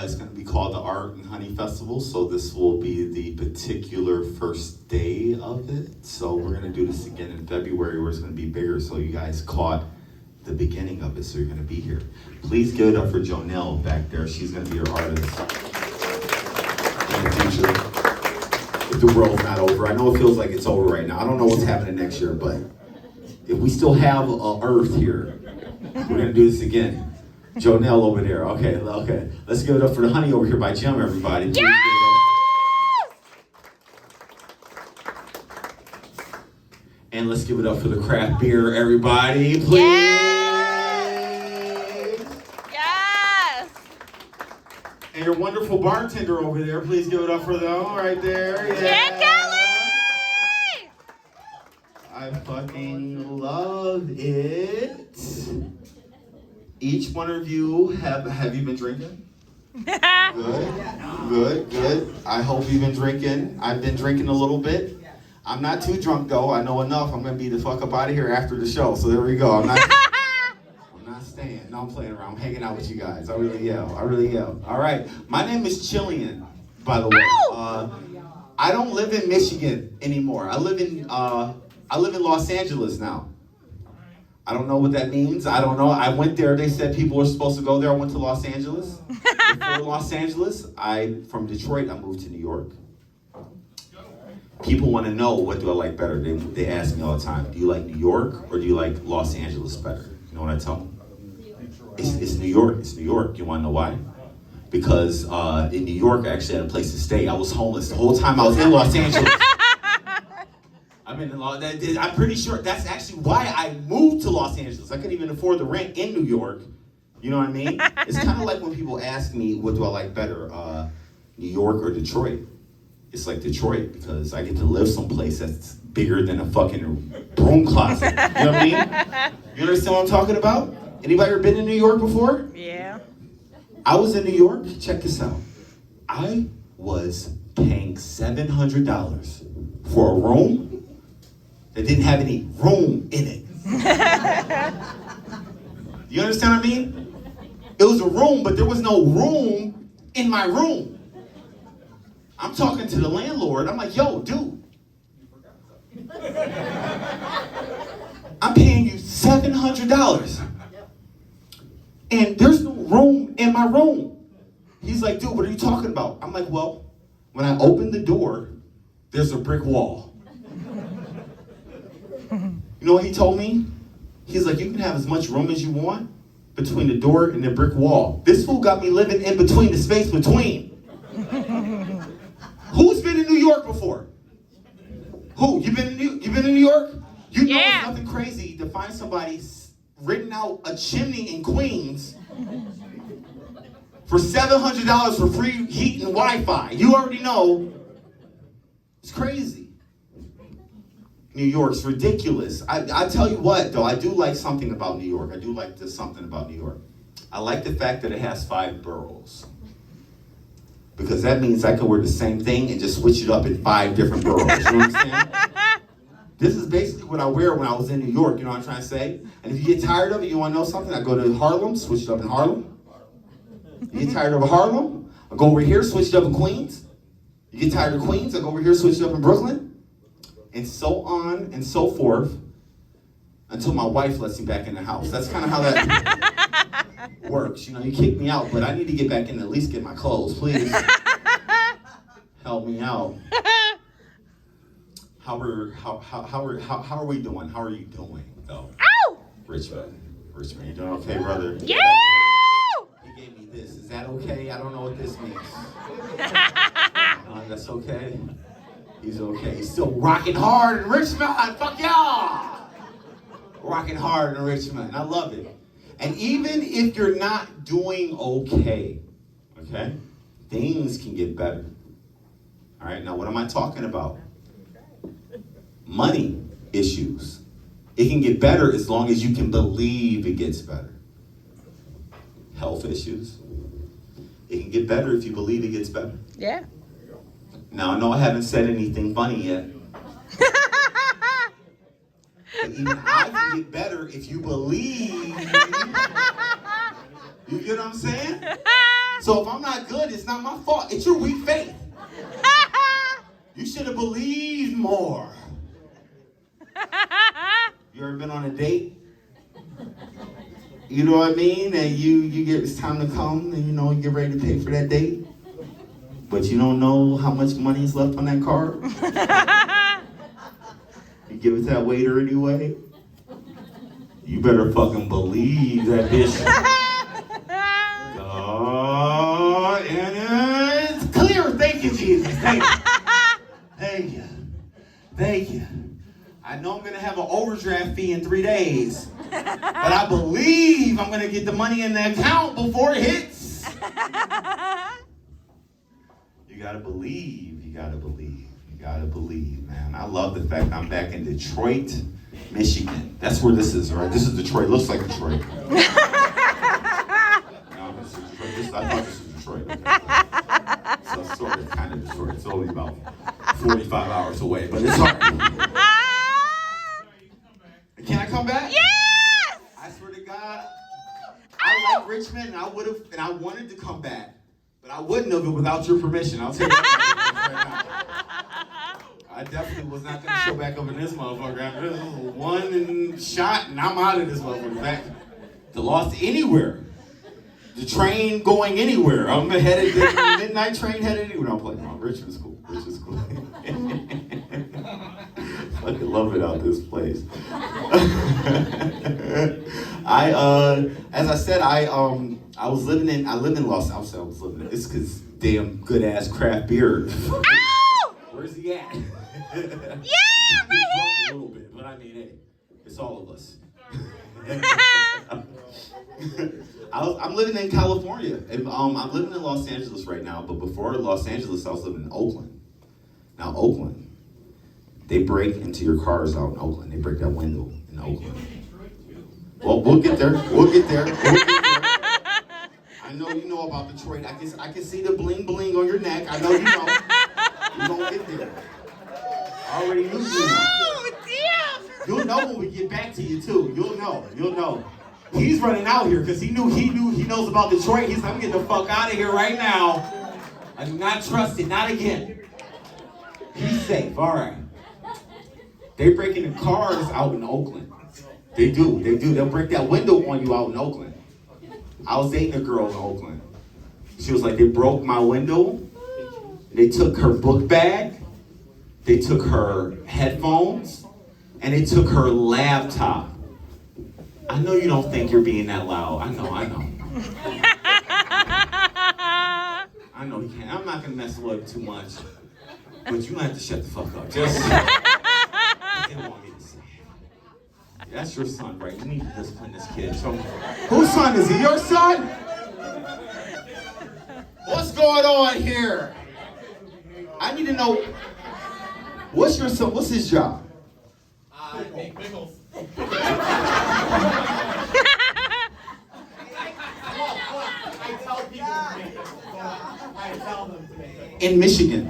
It's going to be called the Art and Honey Festival, so this will be the particular first day of it. So we're going to do this again in February, where it's going to be bigger, so you guys caught the beginning of it, so you're going to be here. Please give it up for Jonell back there. She's going to be your artist in the future. If the world's not over. I know it feels like it's over right now. I don't know what's happening next year, but if we still have Earth here, we're going to do this again. Jonell over there. Okay. Let's give it up for the honey over here by Jim, everybody. Yes! And let's give it up for the craft beer, everybody. Please. Yes! And your wonderful bartender over there. Please give it up for them right there. Yeah, Kelly! I fucking love it. Each one of you have you been drinking? Good. I hope you've been drinking. I've been drinking a little bit. I'm not too drunk though. I know enough. I'm gonna be the fuck up out of here after the show. So there we go. I'm not staying. No, I'm playing around. I'm hanging out with you guys. I really am. All right. My name is Chillian, by the way. I don't live in Michigan anymore. I live in Los Angeles now. I don't know what that means. I don't know. I went there. They said people were supposed to go there. I went to Los Angeles. Before Los Angeles, from Detroit, I moved to New York. People want to know, what do I like better? They ask me all the time, do you like New York or do you like Los Angeles better? You know what I tell them? It's New York. It's New York. You want to know why? Because in New York, I actually had a place to stay. I was homeless the whole time I was in Los Angeles. I'm pretty sure that's actually why I moved to Los Angeles. I couldn't even afford the rent in New York. You know what I mean? It's kind of like when people ask me, what do I like better, New York or Detroit? It's like Detroit because I get to live someplace that's bigger than a fucking broom closet. You know what I mean? You understand what I'm talking about? Anybody ever been in New York before? Yeah. I was in New York. Check this out. I was paying $700 for a room that didn't have any room in it. You understand what I mean? It was a room, but there was no room in my room. I'm talking to the landlord. I'm like, yo, dude. I'm paying you $700. And there's no room in my room. He's like, dude, what are you talking about? I'm like, well, when I open the door, there's a brick wall. You know what he told me? He's like, you can have as much room as you want between the door and the brick wall. This fool got me living in between the space between. Who's been in New York before? Who? You been in New York? You know it's nothing crazy to find somebody renting out a chimney in Queens for $700 for free heat and Wi-Fi. You already know. It's crazy. New York's ridiculous. I tell you what, though, I do like something about New York. I do like this something about New York. I like the fact that it has 5 boroughs. Because that means I can wear the same thing and just switch it up in 5 different boroughs. You understand? This is basically what I wear when I was in New York, you know what I'm trying to say? And if you get tired of it, you want to know something? I go to Harlem, switch it up in Harlem. You get tired of Harlem? I go over here, switch it up in Queens. You get tired of Queens? I go over here, switch it up in Brooklyn. And so on and so forth until my wife lets me back in the house. That's kind of how that works. You know, you kick me out, but I need to get back in and at least get my clothes, please. Help me out. How are we doing? How are you doing, though? Ow! Richmand, you doing okay, brother? Yeah! He gave me this. Is that okay? I don't know what this means. That's okay. He's okay. He's still rocking hard in Richmond. Fuck y'all! Rocking hard in Richmond. I love it. And even if you're not doing okay, things can get better. All right, now what am I talking about? Money issues. It can get better as long as you can believe it gets better. Health issues. It can get better if you believe it gets better. Yeah. Now, I know I haven't said anything funny yet. But even I can get better if you believe. You get what I'm saying? So if I'm not good, it's not my fault. It's your weak faith. You should have believed more. You ever been on a date? You know what I mean? And you get, it's time to come, and you get ready to pay for that date. But you don't know how much money is left on that card. You give it to that waiter anyway. You better fucking believe that bitch. And it's clear. Thank you, Jesus. Thank you. Thank you. Thank you. I know I'm gonna have an overdraft fee in 3 days, but I believe I'm gonna get the money in the account before it hits. You gotta believe. You gotta believe. You gotta believe, man. I love the fact I'm back in Detroit, Michigan. That's where this is, right? This is Detroit. Looks like Detroit. No, this is Detroit. I thought this was Detroit. Okay. So sort of, kind of Detroit. It's only about 45 hours away, but it's all right. Can I come back? Yes! I swear to God, I like Richmond, and I wanted to come back, but I wouldn't have without your permission. I'll tell you that right now. I definitely was not going to show back up in this motherfucker after this. One shot, and I'm out of this motherfucker. Back to Lost anywhere. The train going anywhere. I'm headed, the midnight train headed anywhere. I'm playing on Richmond's cool. Richmond's cool. I fucking love it out this place. As I said, I live in Los Angeles. It's because damn good ass craft beer. Ow! Where's he at? Yeah, right here. A little bit, but I mean, hey, it's all of us. I'm living in California, and I'm living in Los Angeles right now. But before Los Angeles, I was living in Oakland. Now Oakland, they break into your cars out in Oakland. They break that window in Oakland. Well, we'll get there. We'll get there. I know you know about Detroit. I can see the bling bling on your neck. I know you know. We're gonna get there. I already knew you know. Oh, damn! You'll know when we get back to you too. You'll know. He's running out here because he knows about Detroit. He's like, I'm getting the fuck out of here right now. I do not trust it, not again. He's safe, all right. They break into cars out in Oakland. They do. They'll break that window on you out in Oakland. I was dating a girl in Oakland. She was like, they broke my window. They took her book bag. They took her headphones. And they took her laptop. I know you don't think you're being that loud. I know. I know you can't. I'm not going to mess with it too much. But you're going to have to shut the fuck up. Just, they don't want me to say it. That's your son, right? You need to discipline this kid. So, whose son is he? Your son? What's going on here? I need to know. What's your son? What's his job? Make pickles. I tell people to make pickles. I tell them to make pickles. In Michigan.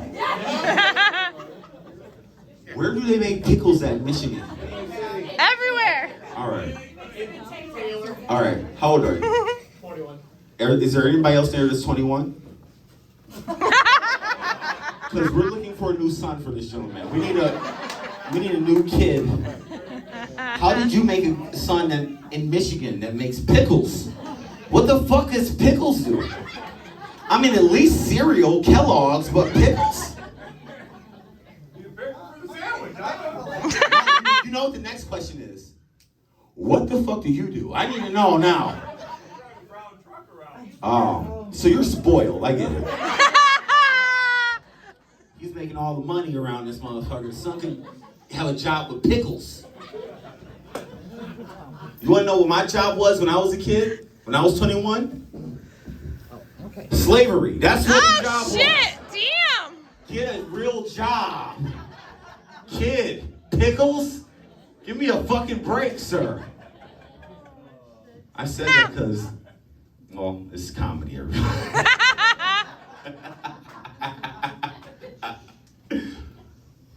Where do they make pickles at Michigan? Everywhere. All right. How old are you? 41. Is there anybody else there that's 21? Because we're looking for a new son for this gentleman. We need a new kid. How did you make a son in Michigan that makes pickles? What the fuck does pickles do? I mean, at least cereal, Kellogg's, but pickles? You know what the next question is? What the fuck do you do? I need to know now. Oh, so you're spoiled. I get it. He's making all the money around this motherfucker. Son can have a job with pickles. You want to know what my job was when I was a kid? When I was 21? Okay. Slavery. That's what the job was. Oh, shit. Damn. Get a real job. Kid. Pickles? Give me a fucking break, sir. I said that because, well, it's comedy, everybody.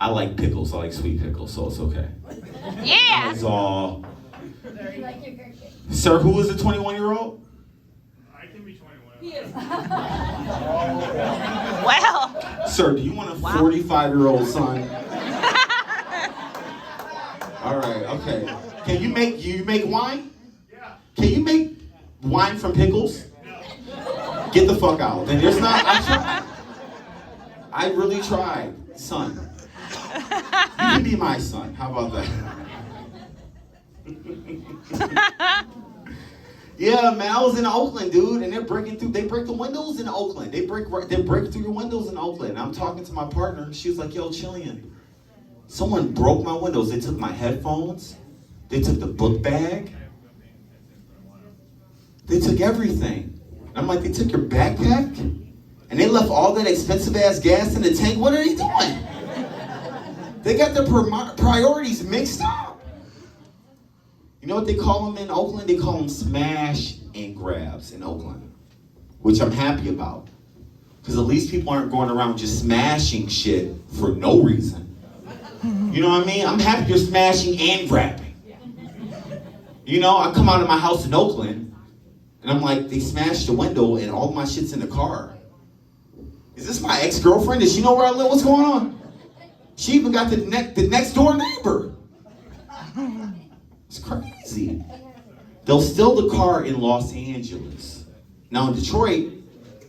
I like pickles. I like sweet pickles, so it's okay. Yeah. It's all. Sir, who is the 21-year-old? I can be 21. He is Well. Sir, do you want a 45-year-old son? All right, okay. Can you make wine? Yeah. Can you make wine from pickles? Get the fuck out. Then there's not. I really tried, son. You can be my son. How about that? Yeah, man, I was in Oakland, dude, and they're breaking through. They break the windows in Oakland. They break through your windows in Oakland. I'm talking to my partner. She was like, "Yo, Chillian, someone broke my windows. They took my headphones. They took the book bag. They took everything." I'm like, "They took your backpack, and they left all that expensive ass gas in the tank. What are they doing? They got their priorities mixed up." You know what they call them in Oakland? They call them smash and grabs in Oakland, which I'm happy about. Because at least people aren't going around just smashing shit for no reason. You know what I mean? I'm happy you're smashing and grabbing. You know, I come out of my house in Oakland, and I'm like, they smashed the window and all my shit's in the car. Is this my ex-girlfriend? Does she know where I live? What's going on? She even got the next door neighbor. It's crazy. They'll steal the car in Los Angeles. Now in Detroit,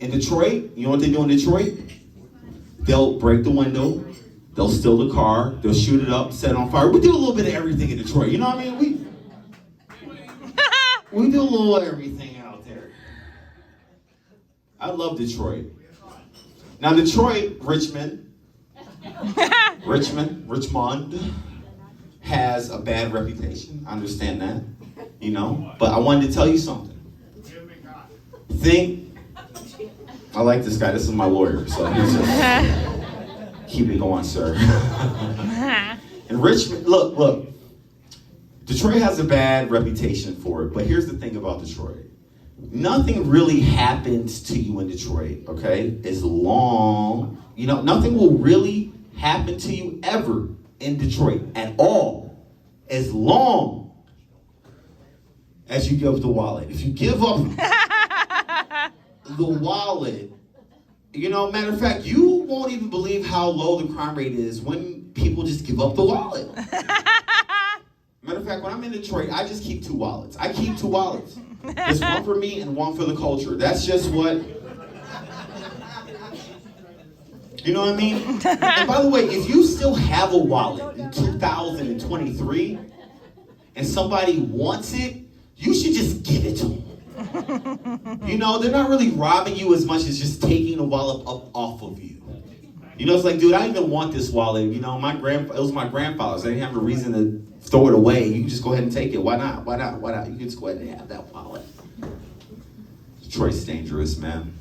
you know what they do in Detroit? They'll break the window, they'll steal the car, they'll shoot it up, set it on fire. We do a little bit of everything in Detroit, you know what I mean? We do a little everything out there. I love Detroit. Now Detroit, Richmond, has a bad reputation. I understand that, you know. But I wanted to tell you something. I like this guy. This is my lawyer, so he's just keep it going, sir. And Richmond, look. Detroit has a bad reputation for it, but here's the thing about Detroit. Nothing really happens to you in Detroit, okay? As long, nothing will really happen to you ever in Detroit at all, as long as you give up the wallet. If you give up the wallet, matter of fact, you won't even believe how low the crime rate is when people just give up the wallet. Matter of fact, when I'm in Detroit, I just keep 2 wallets. I keep 2 wallets. There's one for me and one for the culture. That's just what... You know what I mean? And by the way, if you still have a wallet in 2023 and somebody wants it, you should just give it to them. They're not really robbing you as much as just taking the wallet up off of you. It's like, dude, I didn't even want this wallet. It was my grandfather's. I didn't have a reason to throw it away. You can just go ahead and take it. Why not? You can just go ahead and have that wallet. Detroit's dangerous, man.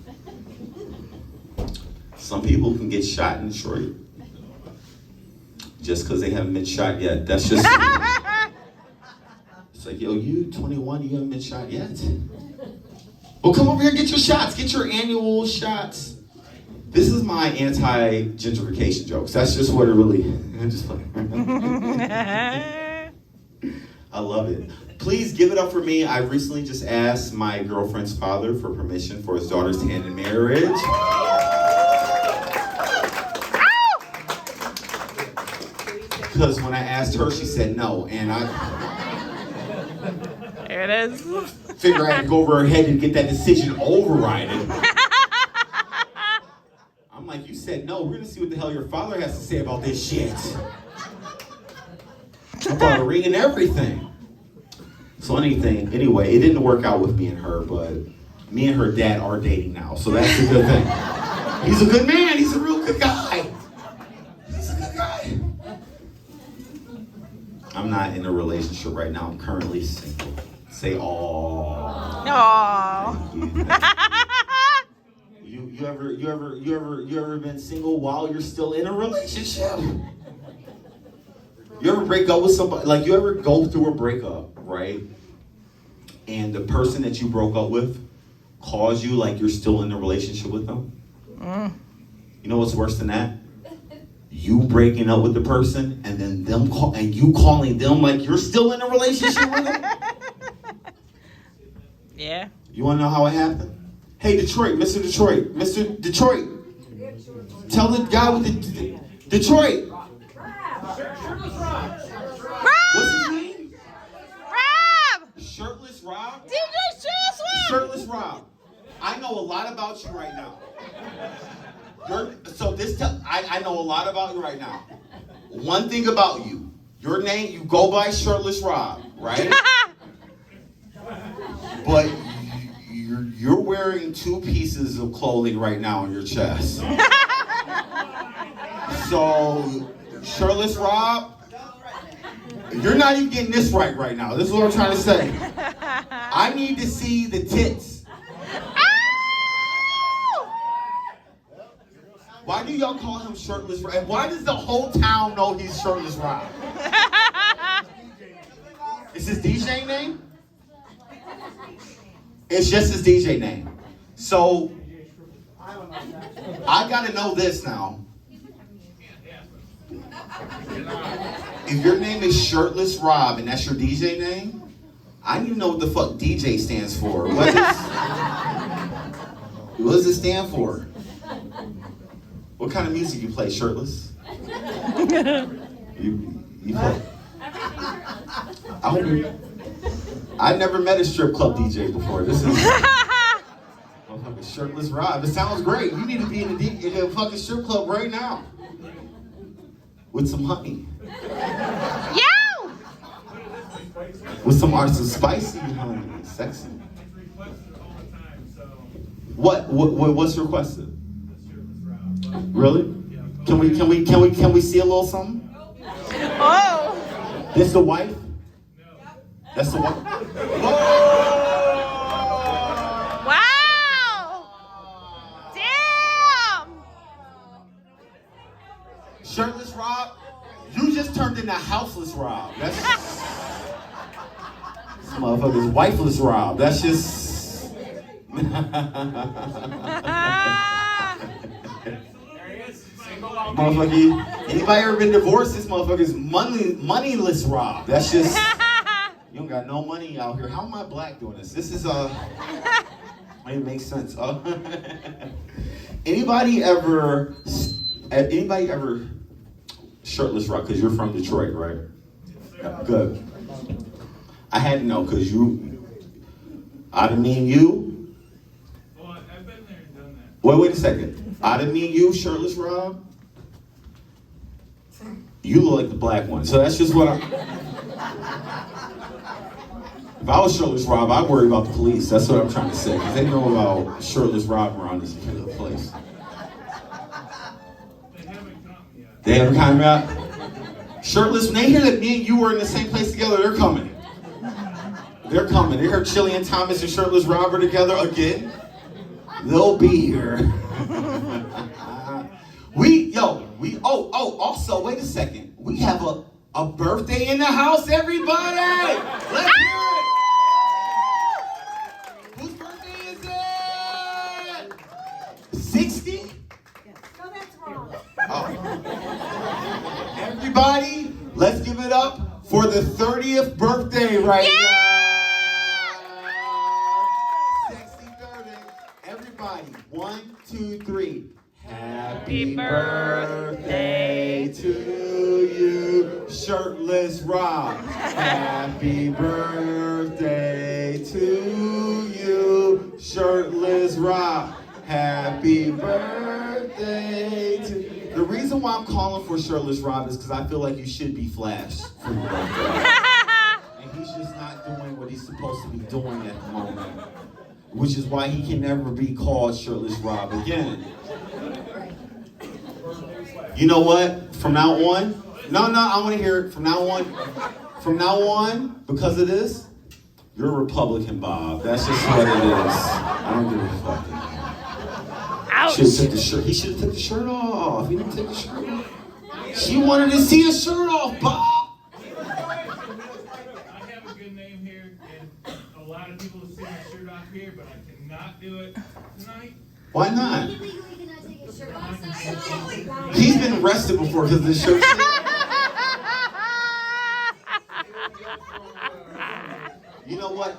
Some people can get shot in Detroit just because they haven't been shot yet. That's just... It's like, yo, you 21, you haven't been shot yet? Well, come over here and get your shots. Get your annual shots. This is my anti-gentrification jokes. That's just what it really... I'm just playing. I love it. Please give it up for me. I recently just asked my girlfriend's father for permission for his daughter's hand in marriage. Because when I asked her, she said no. And there it is. Figure I had to go over her head and get that decision overridden. I'm like, you said no. We're going to see what the hell your father has to say about this shit. I brought a ring and everything. So anyway, it didn't work out with me and her, but me and her dad are dating now. So that's a good thing. He's a good man. He's a real good guy. He's a good guy. I'm not in a relationship right now. I'm currently single. Say, aww. You ever been single while you're still in a relationship? You ever break up with somebody? Like, you ever go through a breakup, right? And the person that you broke up with calls you like you're still in a relationship with them? You know what's worse than that? You breaking up with the person and then you calling them like you're still in a relationship with them? Yeah. You want to know how it happened? Hey, Detroit, Mr. Detroit, Mr. Detroit. Tell the guy with the Detroit. What's his name? Rob! Shirtless Rob? DJ Shirtless! Shirtless Rob. I know a lot about you right now. I know a lot about you right now. One thing about you. Your name, you go by Shirtless Rob, right? But you're wearing 2 pieces of clothing right now on your chest. So, Shirtless Rob, you're not even getting this right now. This is what I'm trying to say. I need to see the tits. Why do y'all call him Shirtless Rob? And why does the whole town know he's Shirtless Rob? Is his DJ name? It's just his DJ name. So, I gotta know this now. If your name is Shirtless Rob and that's your DJ name, I need to know what the fuck DJ stands for. What does it stand for? What kind of music you play, shirtless? You play? I never met a strip club DJ before. This is Shirtless Rob. It sounds great. You need to be in a fucking strip club right now with some honey. Yo! With some spicy honey, sexy. What's requested? Really? Can we see a little something? Oh! This the wife? That's the wife. Wow! Damn! Shirtless Rob, you just turned into Houseless Rob. That's this motherfucker's wifeless Rob. That's just. Motherfucker, anybody ever been divorced? This motherfucker's moneyless Rob. That's just. You don't got no money out here. How am I black doing this? This is it makes sense. Anybody ever Shirtless Rob? Because you're from Detroit, right? Yeah, good. I had to know because out of me and you. Well, I've been there and done that. Wait a second. Out of me and you, Shirtless Rob, you look like the black one. So that's just what I'm. If I was Shirtless Rob, I'd worry about the police. That's what I'm trying to say. Because they know about Shirtless Rob around this place. They haven't caught me yet. They haven't caught me out? Shirtless, when they hear that me and you were in the same place together, they're coming. They're coming. They heard Chillian Thomas and Shirtless Rob are together again. They'll be here. Also, wait a second. We have a birthday in the house, everybody! Let's hear it! Whose birthday is it? 60? No, that's wrong. Oh. Everybody, let's give it up for the 30th birthday right now. Sexy 30. Everybody, 1, 2, 3. Happy birthday to you, Shirtless Rob. Happy birthday to you, Shirtless Rob. Happy birthday to you. The reason why I'm calling for Shirtless Rob is because I feel like you should be flashed for your birthday. And he's just not doing what he's supposed to be doing at the moment. Which is why he can never be called Shirtless Rob again. You know what? From now on, no, I want to hear it. From now on, because of this, you're a Republican, Bob. That's just what it is. I don't give a fuck. Ouch! He should have took the shirt off. He didn't take the shirt off. She wanted to see his shirt off, Bob. I have a good name here, and a lot of people have seen my shirt off here, but I cannot do it tonight. Why not? You legally cannot take your shirt off. He's been arrested before because of this shirt. You know what?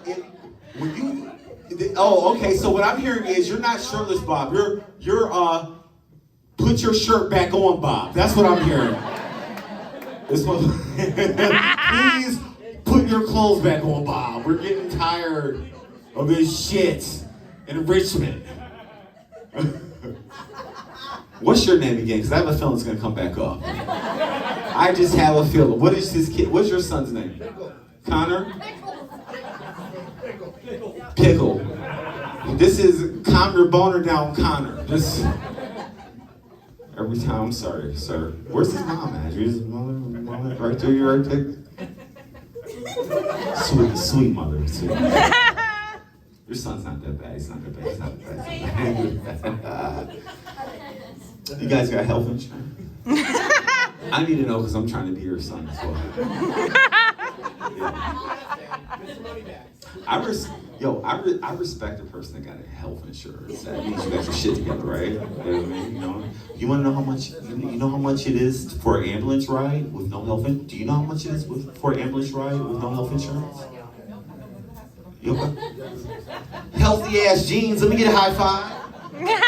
Oh, okay. So what I'm hearing is you're not shirtless, Bob. You're put your shirt back on, Bob. That's what I'm hearing. This one. Please put your clothes back on, Bob. We're getting tired of this shit in Richmond. What's your name again? Because I have a feeling it's gonna come back up. I just have a feeling. What is this kid? What's your son's name? Connor? Pickle. This is calm your boner down, Connor. This every time. I'm sorry, sir. Where's his mom at? His mother, right there. You're right there. Sweet mother. Sweet. Your son's not that bad. He's not that bad. He's not that bad. You guys got health insurance? I need to know because I'm trying to be your son as well. I respect a person that got a health insurance. That means you got your shit together, right? You know what I mean? You want to know how much? You know how much it is for an ambulance ride with no health insurance? Do you know how much it is for an ambulance ride with no health insurance? You okay? Healthy ass jeans. Let me get a high five. Yeah.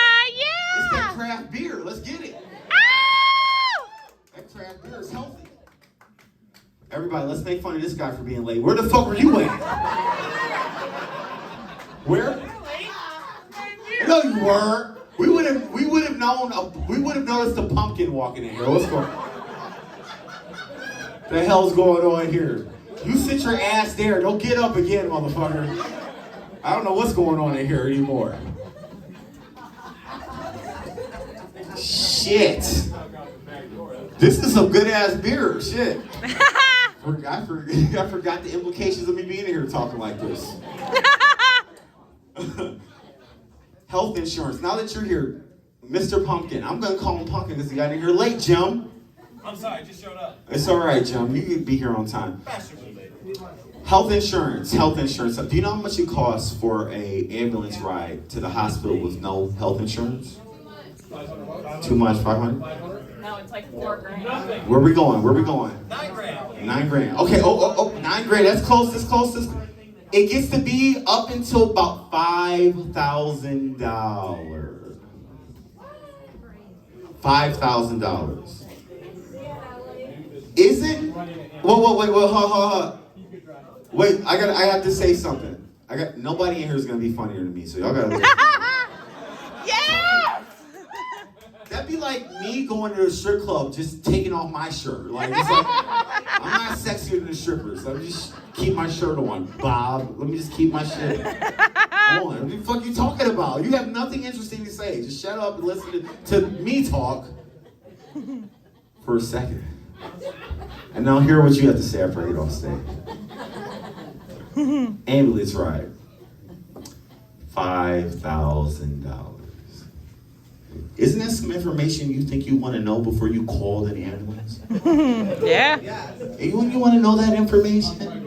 It's that craft beer. Let's get it. Ow! That craft beer is healthy. Everybody, let's make fun of this guy for being late. Where the fuck were you at? Where? No, you weren't. We would have noticed a pumpkin walking in here. What's going on? The hell's going on here? You sit your ass there. Don't get up again, motherfucker. I don't know what's going on in here anymore. Shit. This is some good ass beer. Shit. I forgot the implications of me being here talking like this. Health insurance. Now that you're here, Mr. Pumpkin, I'm going to call him Pumpkin because he got in here late, Jim. I'm sorry, I just showed up. It's all right, Jim. You can be here on time. Health insurance. Health insurance. Do you know how much it costs for a ambulance ride to the hospital with no health insurance? Too much? 500? No, it's like $4,000. Where we going? Where we going? $9,000. 9 grand. Okay. Oh, 9 grand. That's close. That's close. It gets to be up until about $5,000. $5,000. Is it? Whoa, wait, hold. Wait, I have to say something. Nobody in here is gonna be funnier than me, so y'all gotta listen. Yes! That'd be like me going to a strip club, just taking off my shirt. Like, it's like I'm not sexier than the strippers. Let me just keep my shirt on, Bob. Let me just keep my shit on. What the fuck you talking about? You have nothing interesting to say. Just shut up and listen to me talk for a second. And now hear what you have to say after I get off stage. Ambulance ride. $5,000. Isn't that some information you think you want to know before you call an ambulance? Yeah. And when you want to know that information,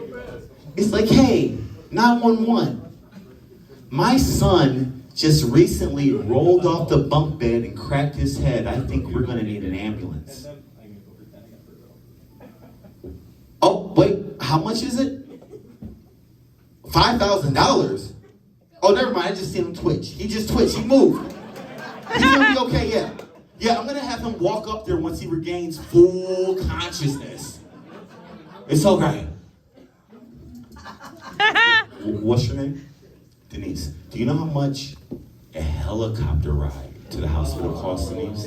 it's like, hey, 911. My son just recently rolled off the bunk bed and cracked his head. I think we're going to need an ambulance. Oh, wait, how much is it? $5,000? Oh, never mind, I just seen him twitch. He just twitched, he moved. He's gonna be okay, yeah. Yeah, I'm gonna have him walk up there once he regains full consciousness. It's okay. What's your name? Denise. Do you know how much a helicopter ride to the hospital costs, Denise?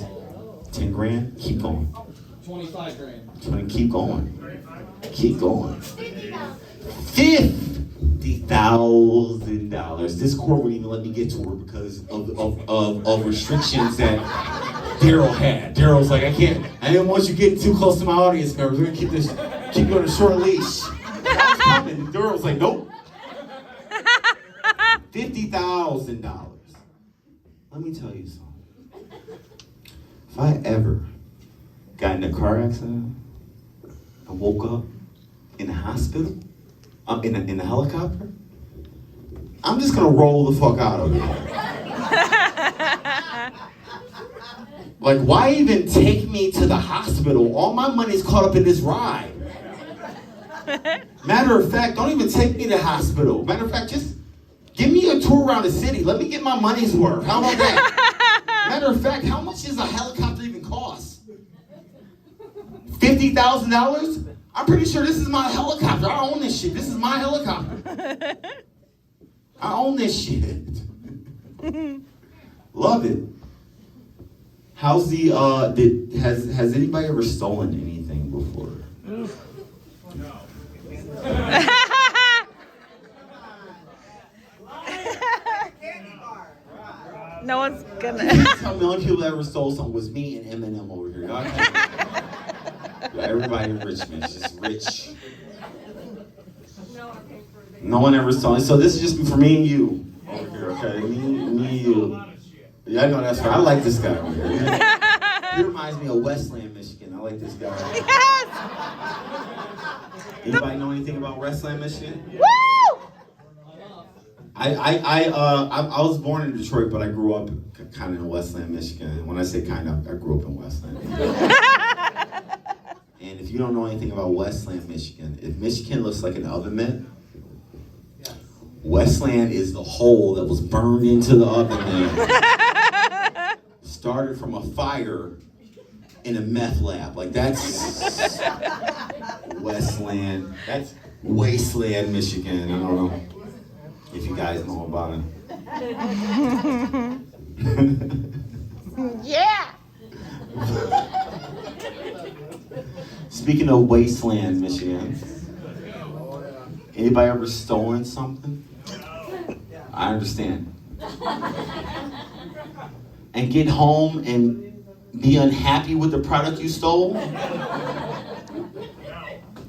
10 grand? Keep going. 25 grand. Keep going. Keep going. $50,000. This court wouldn't even let me get to her because of restrictions that Daryl had. Daryl's like, I didn't want you getting too close to my audience members. We're gonna keep you on a short leash. I was coming. Daryl's like, nope. $50,000. Let me tell you something. If I ever got in a car accident and woke up in the hospital, in a helicopter, I'm just gonna roll the fuck out of it. Like, why even take me to the hospital? All my money's caught up in this ride. Matter of fact, don't even take me to the hospital. Matter of fact, just Give me a tour around the city. Let me get my money's worth. How about that? Matter of fact, how much does a helicopter even cost? $50,000? I'm pretty sure this is my helicopter. I own this shit. This is my helicopter. I own this shit. Love it. How's the has anybody ever stolen anything before? No one's gonna. How the only people that ever stole something was me and Eminem over here. Yeah, everybody in Richmond is just rich. No one ever stole. So this is just for me and you over here, okay? Me and you. Yeah, I know that's right. I like this guy over here. He reminds me of Westland, Michigan. I like this guy. Yes! Anybody know anything about Westland, Michigan? Woo! I was born in Detroit, but I grew up kind of in Westland, Michigan. When I say kind of, I grew up in Westland. And if you don't know anything about Westland, Michigan, if Michigan looks like an oven mitt, Westland is the hole that was burned into the oven mitt. Started from a fire in a meth lab. Like that's Westland. That's Wasteland, Michigan. I don't know if you guys know about it. Yeah! Speaking of Wasteland, Michigan, anybody ever stolen something? I understand. And get home and be unhappy with the product you stole?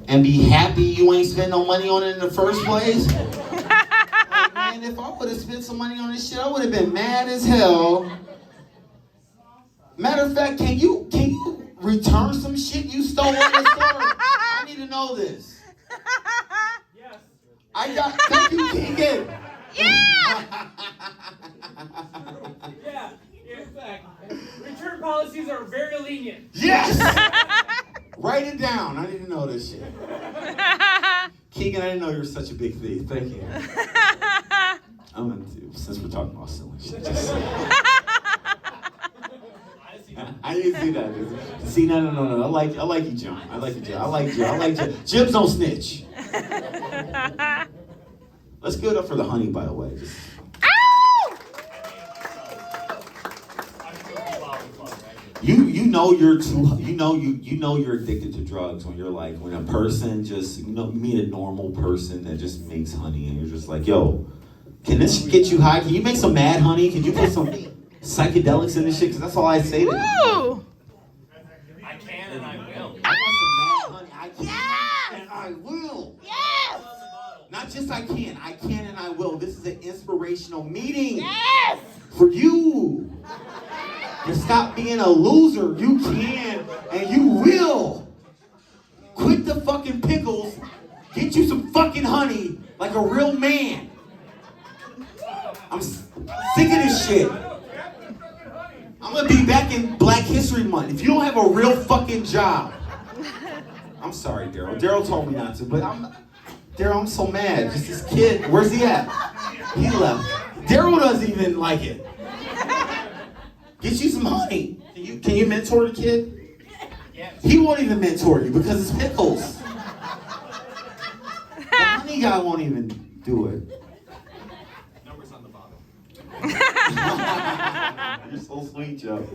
And be happy you ain't spent no money on it in the first place? Like, man, if I would have spent some money on this shit, I would have been mad as hell. Matter of fact, can you return some shit you stole at the store? I need to know this. Yes. Thank you, Keegan. Yeah! Yeah, in fact, return policies are very lenient. Yes! Write it down. I need to know this shit. Keegan, I didn't know you were such a big thief. Thank you. I'm gonna do, since we're talking about stealing shit. Just I didn't see that. See, no. I like you, John. I like you, John. Jibs don't snitch. Let's give it up for the honey, by the way. You know you're addicted to drugs when you're like, when a person just, you meet a normal person that just makes honey and you're just like, yo, can this get you high? Can you make some mad honey? Can you put some psychedelics in this shit? Because that's all I say to them. Woo! I can and I will. I want some mad honey. I can and I will. Yes! Not just I can and I will. This is an inspirational meeting Yes! for you. To stop being a loser. You can and you will. Quit the fucking pickles. Get you some fucking honey like a real man. I'm sick of this shit. I'm gonna be back in Black History Month. If you don't have a real fucking job. I'm sorry, Daryl. Daryl told me not to, but Daryl, I'm so mad. Just this kid, where's he at? He left. Daryl doesn't even like it. Get you some honey. Can you mentor the kid? Yes. He won't even mentor you because it's pickles. The honey guy won't even do it. Numbers on the bottom. You're so sweet, Joe.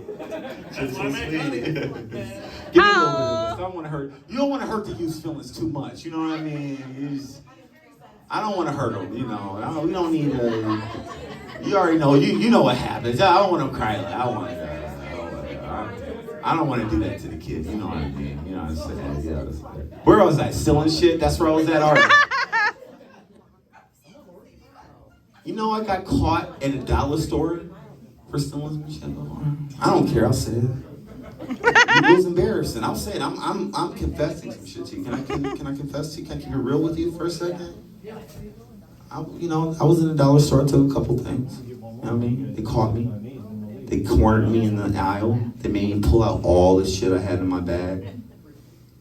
You're so sweet. honey. Give me a little bit of this. I don't want to hurt. You don't want to hurt the youth's feelings too much. You know what I mean? I don't want to hurt them. You know. We don't need to. You already know. You know what happens. I don't want them crying. I don't want to do that to the kids. You know what I mean? You know what I'm saying? Yeah. Where was I? Stealing shit? That's where I was at already. You know I got caught at a dollar store for stealing some shit. I don't care. I'll say it. It was embarrassing. I'll say it. I'm confessing some shit to you. Can I confess to you? Can I keep it real with you for a second? I was in a dollar store. I took a couple things. You know what I mean? They caught me. They cornered me in the aisle. They made me pull out all the shit I had in my bag,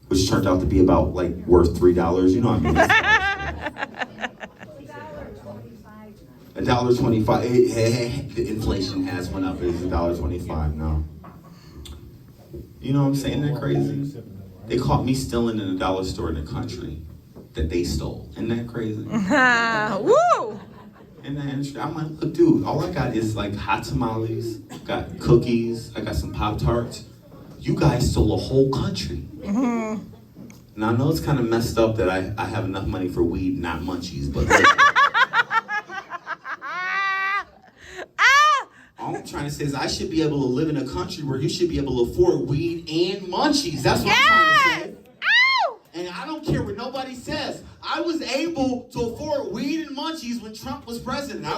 which turned out to be about worth $3. You know what I mean? $1.25. The inflation has went up. It's $1.25 now. You know what I'm saying? They're crazy. They caught me stealing in a dollar store in the country that they stole. Isn't that crazy? Woo! And I'm like, look, dude, all I got is like hot tamales, got cookies, I got some Pop-Tarts. You guys stole a whole country. And I know it's kind of messed up that I have enough money for weed, not munchies, but like, all I'm trying to say is I should be able to live in a country where you should be able to afford weed and munchies. That's what I'm trying to say. And I don't care what nobody says. I was able to afford weed and munchies when Trump was president. I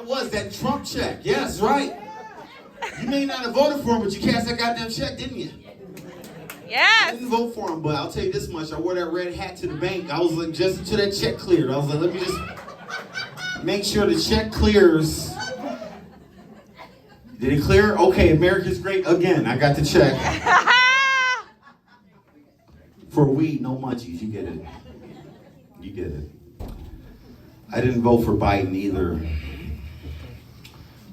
was. That Trump check. Yes, right. You may not have voted for him, but you cast that goddamn check, didn't you? Yes. I didn't vote for him, but I'll tell you this much. I wore that red hat to the bank. I was like, just until that check cleared. I was like, let me just make sure the check clears. Did it clear? Okay, America's great again. I got the check. For weed, no munchies. You get it. You get it. I didn't vote for Biden either.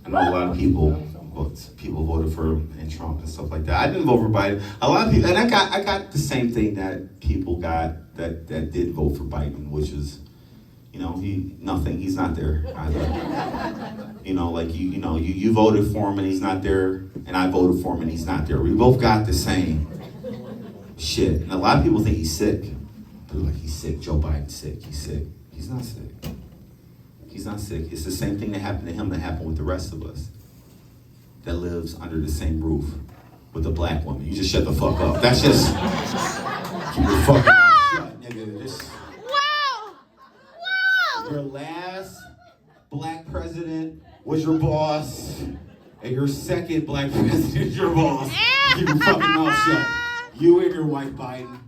I know a lot of people voted for him and Trump and stuff like that. I didn't vote for Biden. A lot of people, and I got the same thing that people got that did vote for Biden, which is, you know, he's not there either. You know, like you voted for him and he's not there, and I voted for him and he's not there. We both got the same shit. And a lot of people think he's sick. They're like, he's sick. Joe Biden's sick. He's sick. He's not sick. He's not sick. It's the same thing that happened to him that happened with the rest of us that lives under the same roof with a black woman. You just shut the fuck up. That's just keep your fucking mouth shut, nigga. Wow! Your last black president was your boss, and your second black president is your boss. Keep your fucking mouth shut. You and your wife Biden.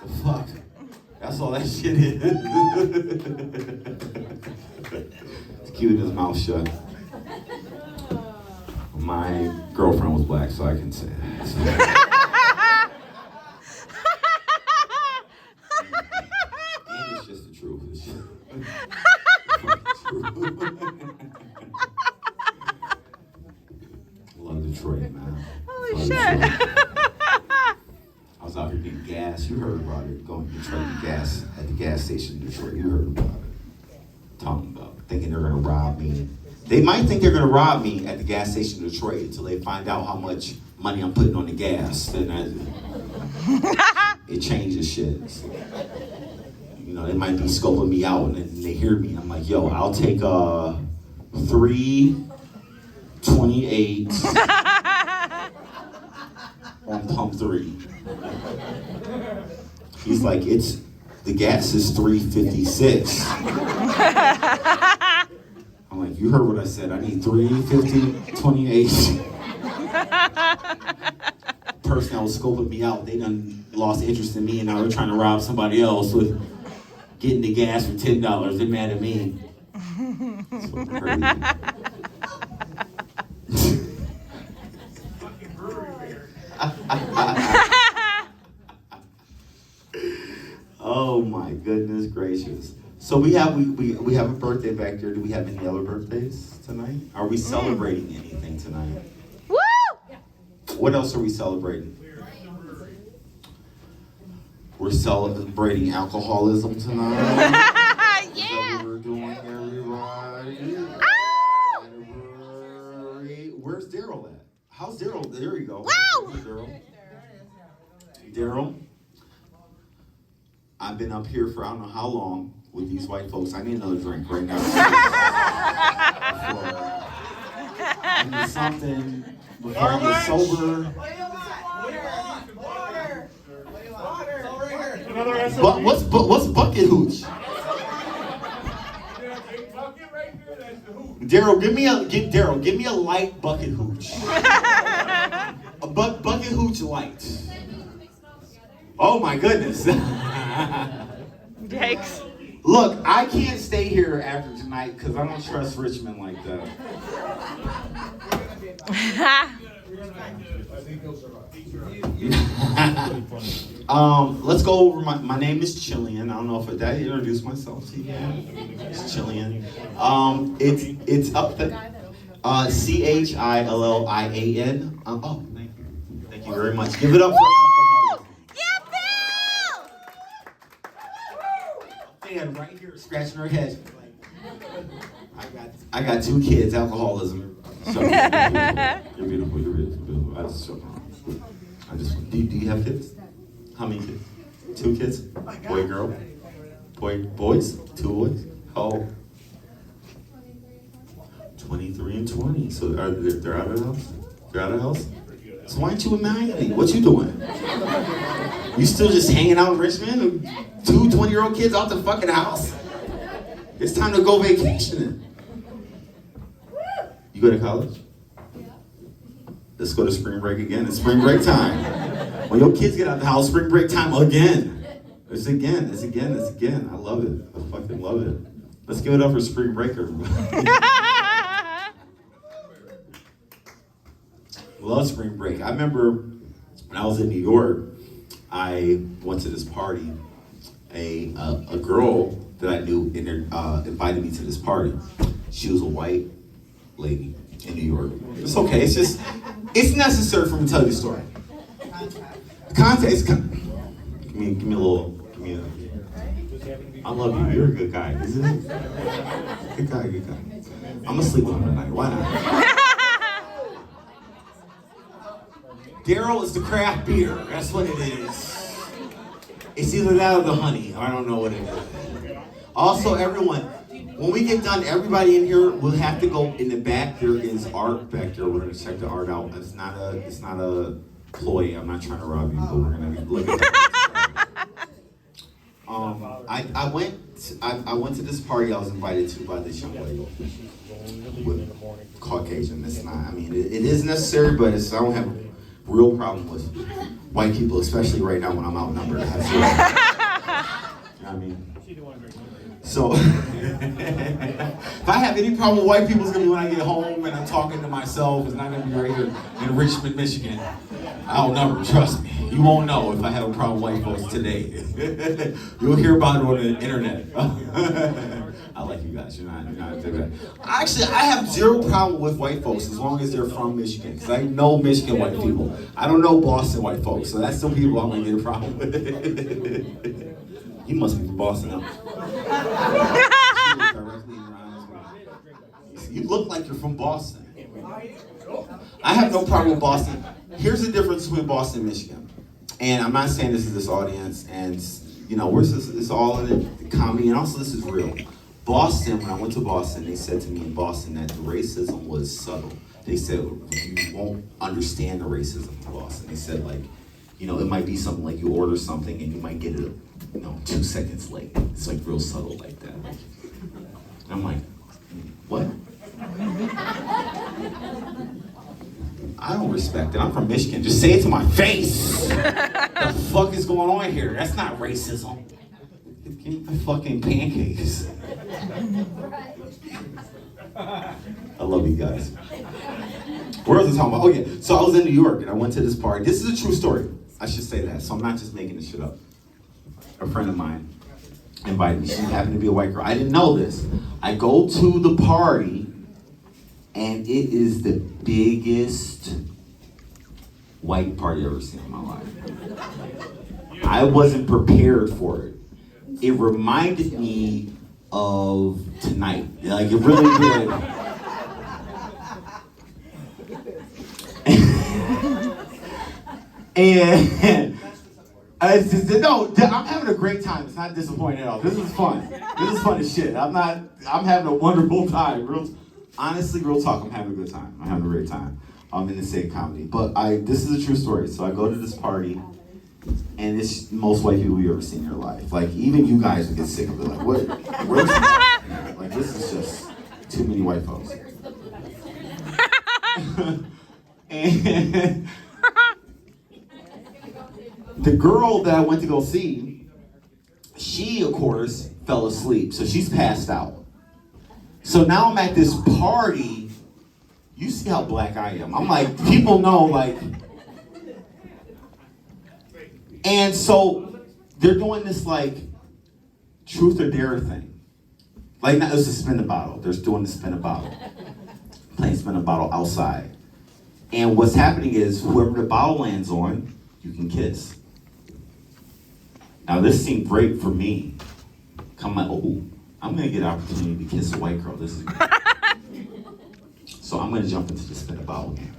The fuck? That's all that shit is. Keep his mouth shut. My girlfriend was black, so I can say that. And it's just the truth. It's just Love Detroit, man. Holy Love shit. Detroit. I was out here getting gas. You heard about it. Going to Detroit and gas at the gas station in Detroit. You heard about it. Talking about thinking they're gonna rob me. They might think they're gonna rob me at the gas station in Detroit until they find out how much money I'm putting on the gas. Then it changes shit. You know, they might be scoping me out and then they hear me. I'm like, yo, I'll take 328 on pump 3. He's like, the gas is 356. I'm like, you heard what I said. I need 328. Person that was scoping me out, they done lost interest in me and now they're trying to rob somebody else with getting the gas for $10. They're mad at me. That's fucking crazy. Fucking brewery beer. Oh my goodness gracious. So we have a birthday back there. Do we have any other birthdays tonight? Are we celebrating anything tonight? Woo! What else are we celebrating? We're celebrating alcoholism tonight. Is that what we're doing, everybody? Brewery. Where's Daryl at? How's Daryl? There you go. Wow! Daryl. I've been up here for I don't know how long with these white folks. I need another drink right now. I need something before I get sober. But what's bucket hooch? Daryl, give me a light bucket hooch. A bucket hooch light. Oh my goodness. Yikes. Look, I can't stay here after tonight because I don't trust Richmond like that. Let's go over my name is Chillian. I don't know if did I introduce myself to you. It's Chillian. It's up there. Chillian. Oh, thank you. Thank you very much. Give it up for alcohol. Dan right here scratching her head. I got 2 kids, alcoholism. So, you're beautiful, you're beautiful. I just do you have kids? How many kids? 2 kids? Boy, girl? Boys? 2 boys? How old? 23 and 20. So they're out of the house? They're out of the house? So why aren't you in Miami? What you doing? You still just hanging out in Richmond? 2 20-year-old kids out the fucking house? It's time to go vacationing. You go to college? Let's go to spring break again. It's spring break time. When your kids get out of the house, spring break time again. It's again. I love it. I fucking love it. Let's give it up for spring break, everybody. Love spring break. I remember when I was in New York, I went to this party. A girl that I knew invited me to this party. She was a white lady in New York. It's okay. It's necessary for me to tell you the story. Context. Give me a little. I love you. You're a good guy, isn't it? Good guy. I'm gonna sleep with him tonight. Why not? Daryl is the craft beer. That's what it is. It's either that or the honey. I don't know what it is. Also, everyone, when we get done, everybody in here will have to go in the back. There is art back there. We're gonna check the art out. It's not a ploy. I'm not trying to rob you, but we're gonna look at that. I went to this party I was invited to by this young lady with Caucasian. It's not. I mean, it is necessary, but I don't have a real problem with white people, especially right now when I'm outnumbered. You know what I mean? So, if I have any problem with white people, it's gonna be when I get home and I'm talking to myself. It's not gonna be right here in Richmond, Michigan. Outnumbered, trust me. You won't know if I have a problem with white folks today. You'll hear about it on the internet. I like you guys. You're not Actually, I have 0 problem with white folks as long as they're from Michigan. Because I know Michigan white people. I don't know Boston white folks. So that's some people I'm gonna get a problem with. You must be from Boston, huh? You look like you're from Boston. I have no problem with Boston. Here's the difference between Boston and Michigan. And I'm not saying this is this audience, and it's all in the comedy, and also this is real. Boston, when I went to Boston, they said to me in Boston that the racism was subtle. They said, you won't understand the racism in Boston. They said, it might be something like you order something and you might get it 2 seconds late. It's real subtle like that. And I'm like, what? I don't respect it. I'm from Michigan. Just say it to my face. The fuck is going on here? That's not racism. Give me the fucking pancakes. I love you guys. Where was I talking about? Oh yeah. So I was in New York and I went to this party. This is a true story. I should say that. So I'm not just making this shit up. A friend of mine invited me. She happened to be a white girl. I didn't know this. I go to the party and it is the biggest white party I've ever seen in my life. I wasn't prepared for it. It reminded me of tonight. It really did. And I'm having a great time. It's not disappointing at all. This is fun. This is fun as shit. I'm having a wonderful time. Honestly, real talk, I'm having a good time. I'm having a great time. I'm in the same comedy. But this is a true story. So I go to this party, and it's the most white people you've ever seen in your life. Even you guys would get sick of it. What? Where's this is just too many white folks. And the girl that I went to go see, she, of course, fell asleep. So she's passed out. So now I'm at this party. You see how black I am. I'm like, people know, like. And so they're doing this, like, truth or dare thing. Like, now it's a spin the bottle. They're doing the spin a bottle. Playing spin a bottle outside. And what's happening is whoever the bottle lands on, you can kiss. Now this seemed great for me. I'm like, oh, I'm gonna get an opportunity to kiss a white girl. This is great. So I'm gonna jump into the spin a bottle game.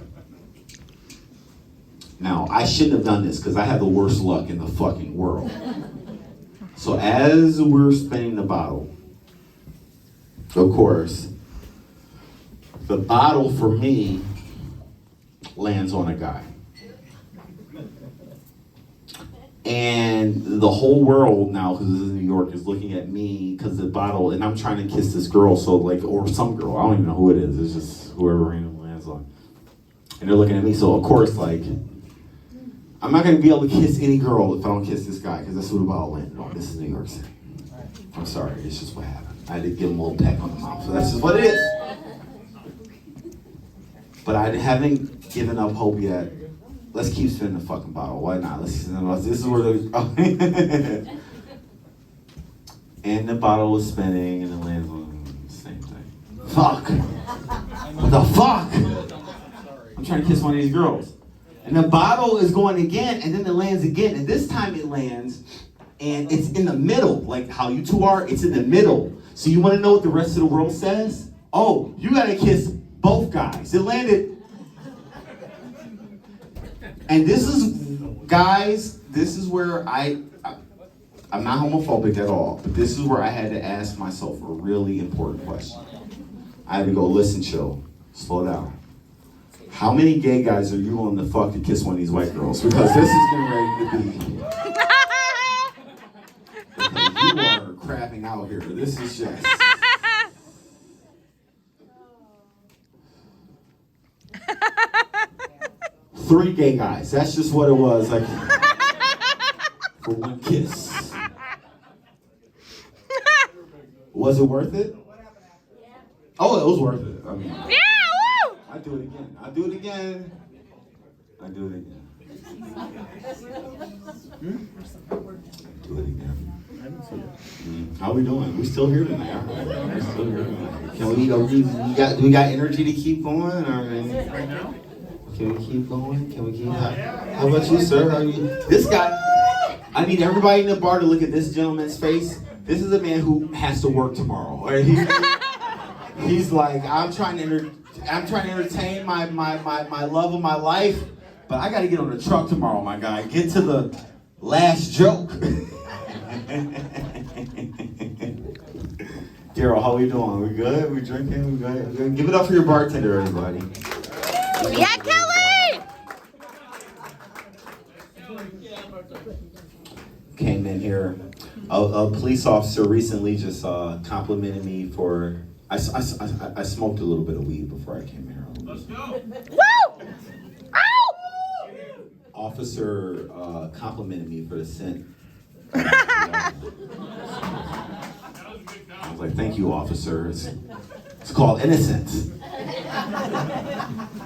Now I shouldn't have done this because I have the worst luck in the fucking world. So as we're spinning the bottle, of course, the bottle for me lands on a guy. And the whole world now, because this is New York, is looking at me because the bottle, and I'm trying to kiss this girl, so like, or some girl, I don't even know who it is, it's just whoever randomly lands on. And they're looking at me, so of course, like, I'm not gonna be able to kiss any girl if I don't kiss this guy, because that's who the bottle landed on. This is New York City. I'm sorry, it's just what happened. I had to give him a little peck on the mouth, so that's just what it is. But I haven't given up hope yet. Let's keep spinning the fucking bottle. Why not? This is where the and the bottle was spinning and it lands on the same thing. Fuck. What the fuck? I'm trying to kiss one of these girls. And the bottle is going again and then it lands again. And this time it lands and it's in the middle. Like how you two are, it's in the middle. So you want to know what the rest of the world says? Oh, you gotta kiss both guys. It landed. And this is, guys, this is where I'm not homophobic at all, but this is where I had to ask myself a really important question. I had to go, listen, chill, slow down. How many gay guys are you willing to fuck to kiss one of these white girls? Because this is getting ready to be. Because you are crapping out here. This is just. Three gay guys. That's just what it was. Like for one kiss. Was it worth it? Oh, it was worth it. I mean, Yeah, woo! I do it again. I do it again. I do it again. Do it again. How we doing? We still here tonight. All right. We're still here tonight. Can we? Do we got energy to keep going? Or right now? Can we keep going? Can we keep? How about you, sir? How are you? This guy. I need everybody in the bar to look at this gentleman's face. This is a man who has to work tomorrow. Right? He's like, I'm trying to entertain my love of my life, but I got to get on the truck tomorrow, my guy. Get to the last joke. Daryl, how we doing? We good? We drinking? We good? Give it up for your bartender, everybody. Yeah, Kelly! Came in here. A police officer recently just complimented me for. I smoked a little bit of weed before I came here. Let's go. Woo! Ow! Officer complimented me for the scent. I was like, thank you, officer. It's called innocence.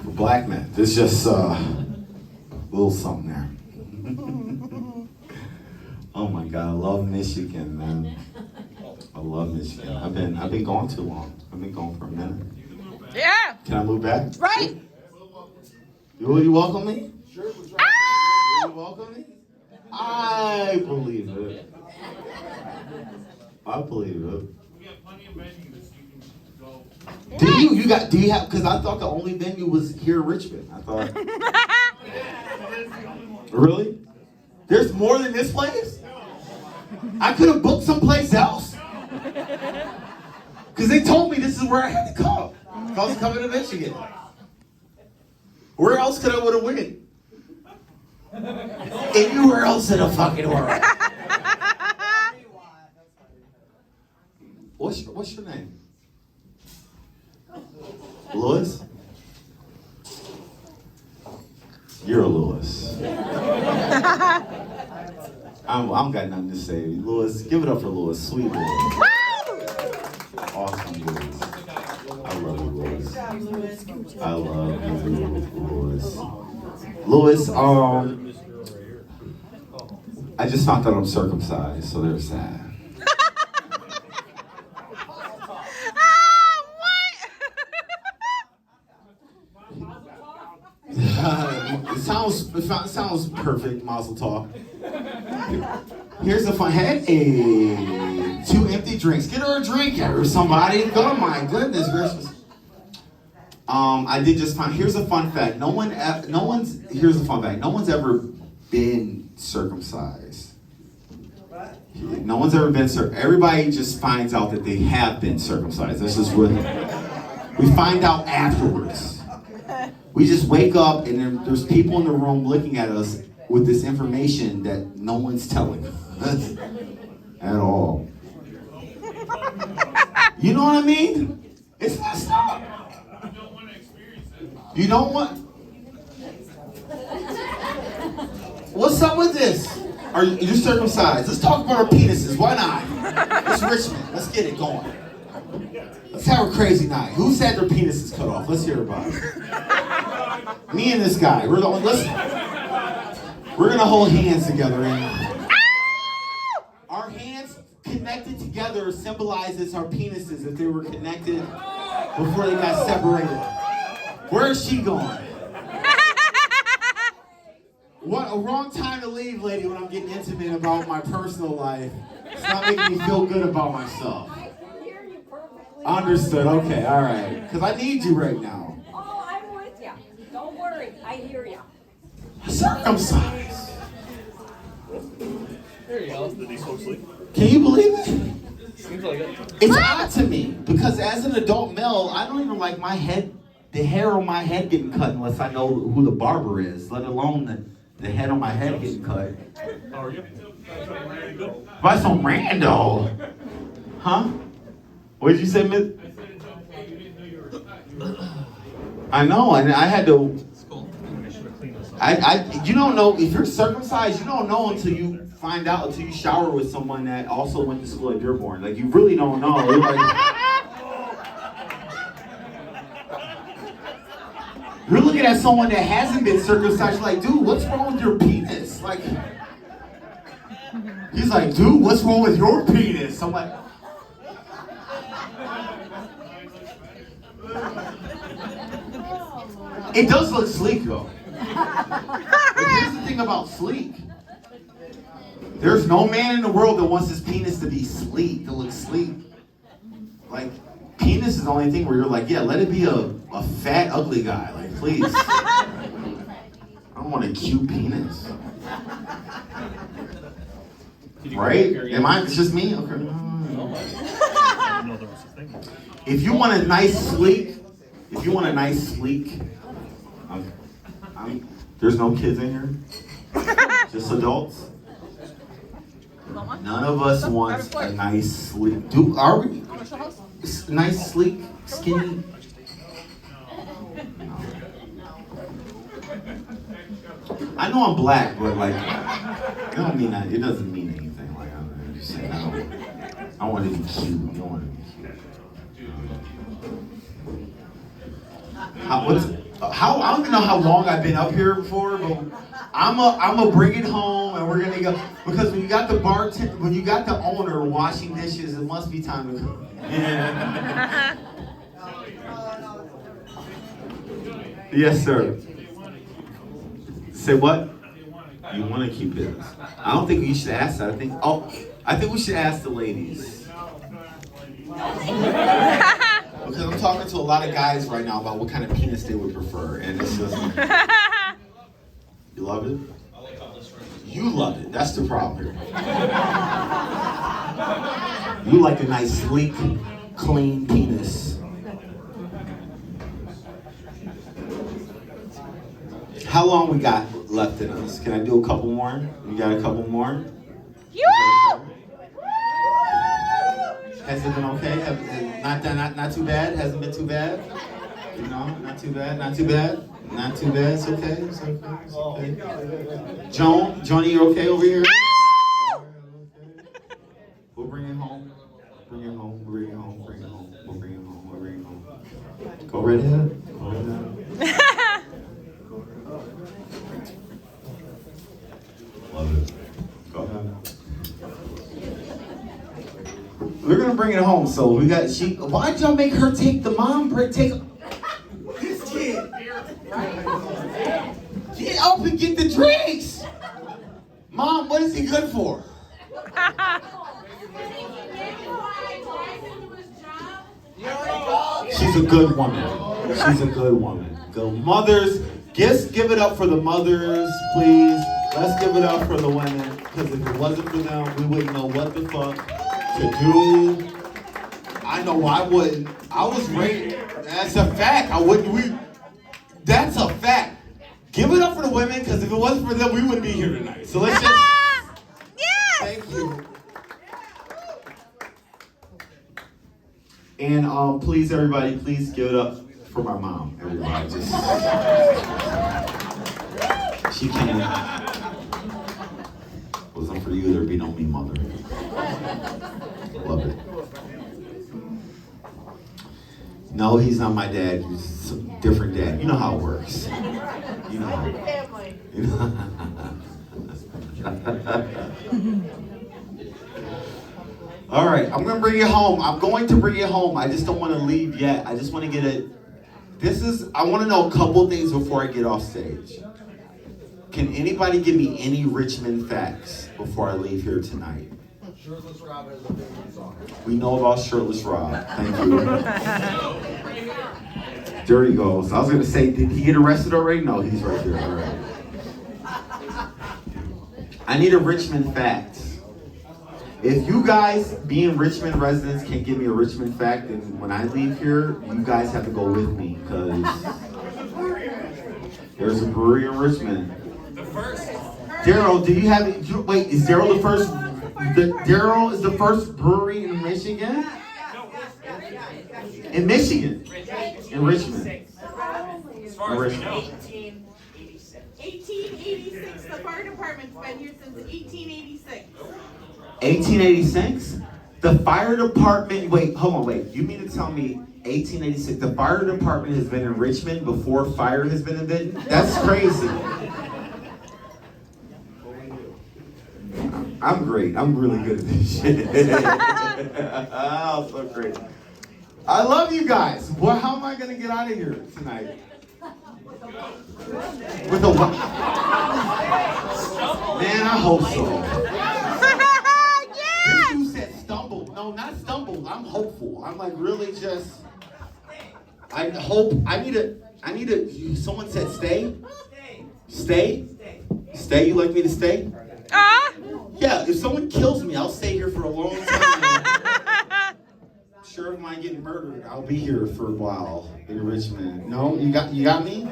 For black men. There's just a little something there. Oh my God, I love Michigan, man. I love Michigan. I've been gone too long. I've been gone for a minute. Yeah! Can I move back? Right! You welcome me? Sure, we'll try. Ow! You welcome me? I believe it. I believe it. We got plenty of venues you can go. Do you have, because I thought the only venue was here in Richmond. I thought. Really? There's more than this place? I could have booked someplace else. Because they told me this is where I had to come. If I was coming to Michigan. Where else could I would have went? Anywhere else in the fucking world. What's your name? Lewis? You're a Lewis. I I don't got nothing to say. Lewis, give it up for Lewis. Sweet Lewis. Awesome Lewis. I love you, Lewis. I love you, Lewis. Lewis, I just found out I'm circumcised, so there's that. It sounds perfect, Mazel Tov. Here's the fun. Hey, 2 empty drinks. Get her a drink, somebody. Oh my goodness gracious. I did just find. Here's a fun fact. Here's a fun fact. No one's ever been circumcised. No one's ever been circumcised. Everybody just finds out that they have been circumcised. This is what we find out afterwards. We just wake up and there's people in the room looking at us with this information that no one's telling us at all. You know what I mean? It's messed up. You don't want to experience it. You don't want? What's up with this? Are you circumcised? Let's talk about our penises. Why not? It's Richmond. Let's get it going. Let's have a crazy night. Who's had their penises cut off? Let's hear about it. Me and this guy. We're gonna hold hands together, and our hands connected together symbolizes our penises if they were connected before they got separated. Where is she going? What a wrong time to leave, lady, when I'm getting intimate about my personal life. It's not making me feel good about myself. I can hear you perfectly. Understood. Okay, all right. Because I need you right now. Oh, I'm with you. Don't worry. I hear you. Circumcised. There you go. Did these folks sleep? Can you believe it? Seems like it. It's odd to me because as an adult male, I don't even like my head, the hair on my head getting cut unless I know who the barber is, let alone the head on my head getting cut. How are you? By some rando. Huh? What did you say, Miss? I said it's okay. You didn't know you were cut. You were I know, and I had to. It's cool. I should have cleaned this up. You don't know if you're circumcised. You don't know until you find out, until you shower with someone that also went to school at Dearborn. Like you really don't know. You're like, you're looking at someone that hasn't been circumcised. You're like, dude, what's wrong with your penis? Like, he's like, dude, what's wrong with your penis? I'm like. It does look sleek though. But here's the thing about sleek. There's no man in the world that wants his penis to be sleek, to look sleek. Like, penis is the only thing where you're like, yeah, let it be a fat, ugly guy. Like, please. I don't want a cute penis. Right? It's just me? Okay. No, I didn't know there was a thing. If you want a nice sleek, there's no kids in here, just adults. None of us wants a nice sleek. Are we? Nice sleek, skinny. No. I know I'm black, but like, it don't mean that. It doesn't mean anything. Like I'm just saying, I want to be cute. You don't want to be cute. I don't even know how long I've been up here before, but I'm a bring it home, and we're gonna go because when you got the owner washing dishes, it must be time to cook. Yeah. Yes, sir. Say what? You want to keep it? I don't think you should ask that. I think we should ask the ladies. Because I'm talking to a lot of guys right now about what kind of penis they would prefer, and it's just. You love it? You love it. That's the problem here. You like a nice, sleek, clean penis. How long we got left in us? Can I do a couple more? We got a couple more? Has it been okay? Not too bad? Hasn't been too bad? You know, not too bad, not too bad. Not too bad, it's okay, it's okay, it's okay. Johnny, you okay over here? gonna bring it home. So we got why'd y'all make her take the mom break? Take this kid. Get up and get the drinks. Mom, what is he good for? She's a good woman. She's a good woman. Good mothers. Just give it up for the mothers, please. Let's give it up for the women. Because if it wasn't for them, we wouldn't know what the fuck to do. I know I wouldn't. I was raised. That's a fact. I wouldn't. That's a fact. Give it up for the women, because if it wasn't for them, we wouldn't be here tonight. So let's just. Yes! Thank you. And please, everybody, please give it up for my mom. Everybody, just. She can't. Wasn't for you, there'd be no me, mother. Love it. No, he's not my dad. He's a different dad. You know how it works. You know how it works. All right, I'm gonna bring you home. I'm going to bring you home. I just don't want to leave yet. I just want to get it. I want to know a couple things before I get off stage. Can anybody give me any Richmond facts before I leave here tonight? Shirtless Rob has a favorite song. We know about Shirtless Rob. Thank you. There he goes. I was going to say, did he get arrested already? No, he's right there. All right. I need a Richmond fact. If you guys, being Richmond residents, can give me a Richmond fact, then when I leave here, you guys have to go with me, because there's a brewery in Richmond. Daryl, do you have it? Wait, is Daryl the first? Daryl is the first brewery in Michigan? In Michigan? In Richmond? As far as we know. 1886. The fire department's been here since 1886. 1886? The fire department, wait, hold on, wait. You mean to tell me 1886, the fire department has been in Richmond before fire has been invented? That's crazy. I'm great. I'm really good at this shit. Oh, so great. I love you guys. Well, how am I going to get out of here tonight? With a what? Man, I hope so. Yes! You said stumble. No, not stumble. I'm hopeful. I'm like really just. I hope. I need a. Someone said stay. Stay. Stay. You like me to stay? Yeah. If someone kills me, I'll stay here for a long time. Sure, if I'm getting murdered, I'll be here for a while in Richmond. No, you got me.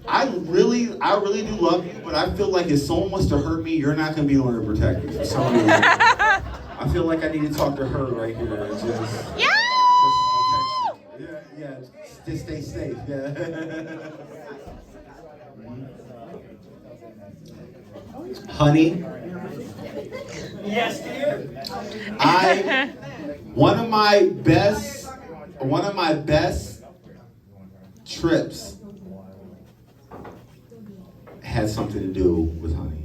I really do love you, but I feel like if someone wants to hurt me, you're not gonna be the one to protect me for some reason. I feel like I need to talk to her right here and just. Yeah! Yeah. Just stay safe. Yeah. Honey. Yes, dear. One of my best trips had something to do with honey.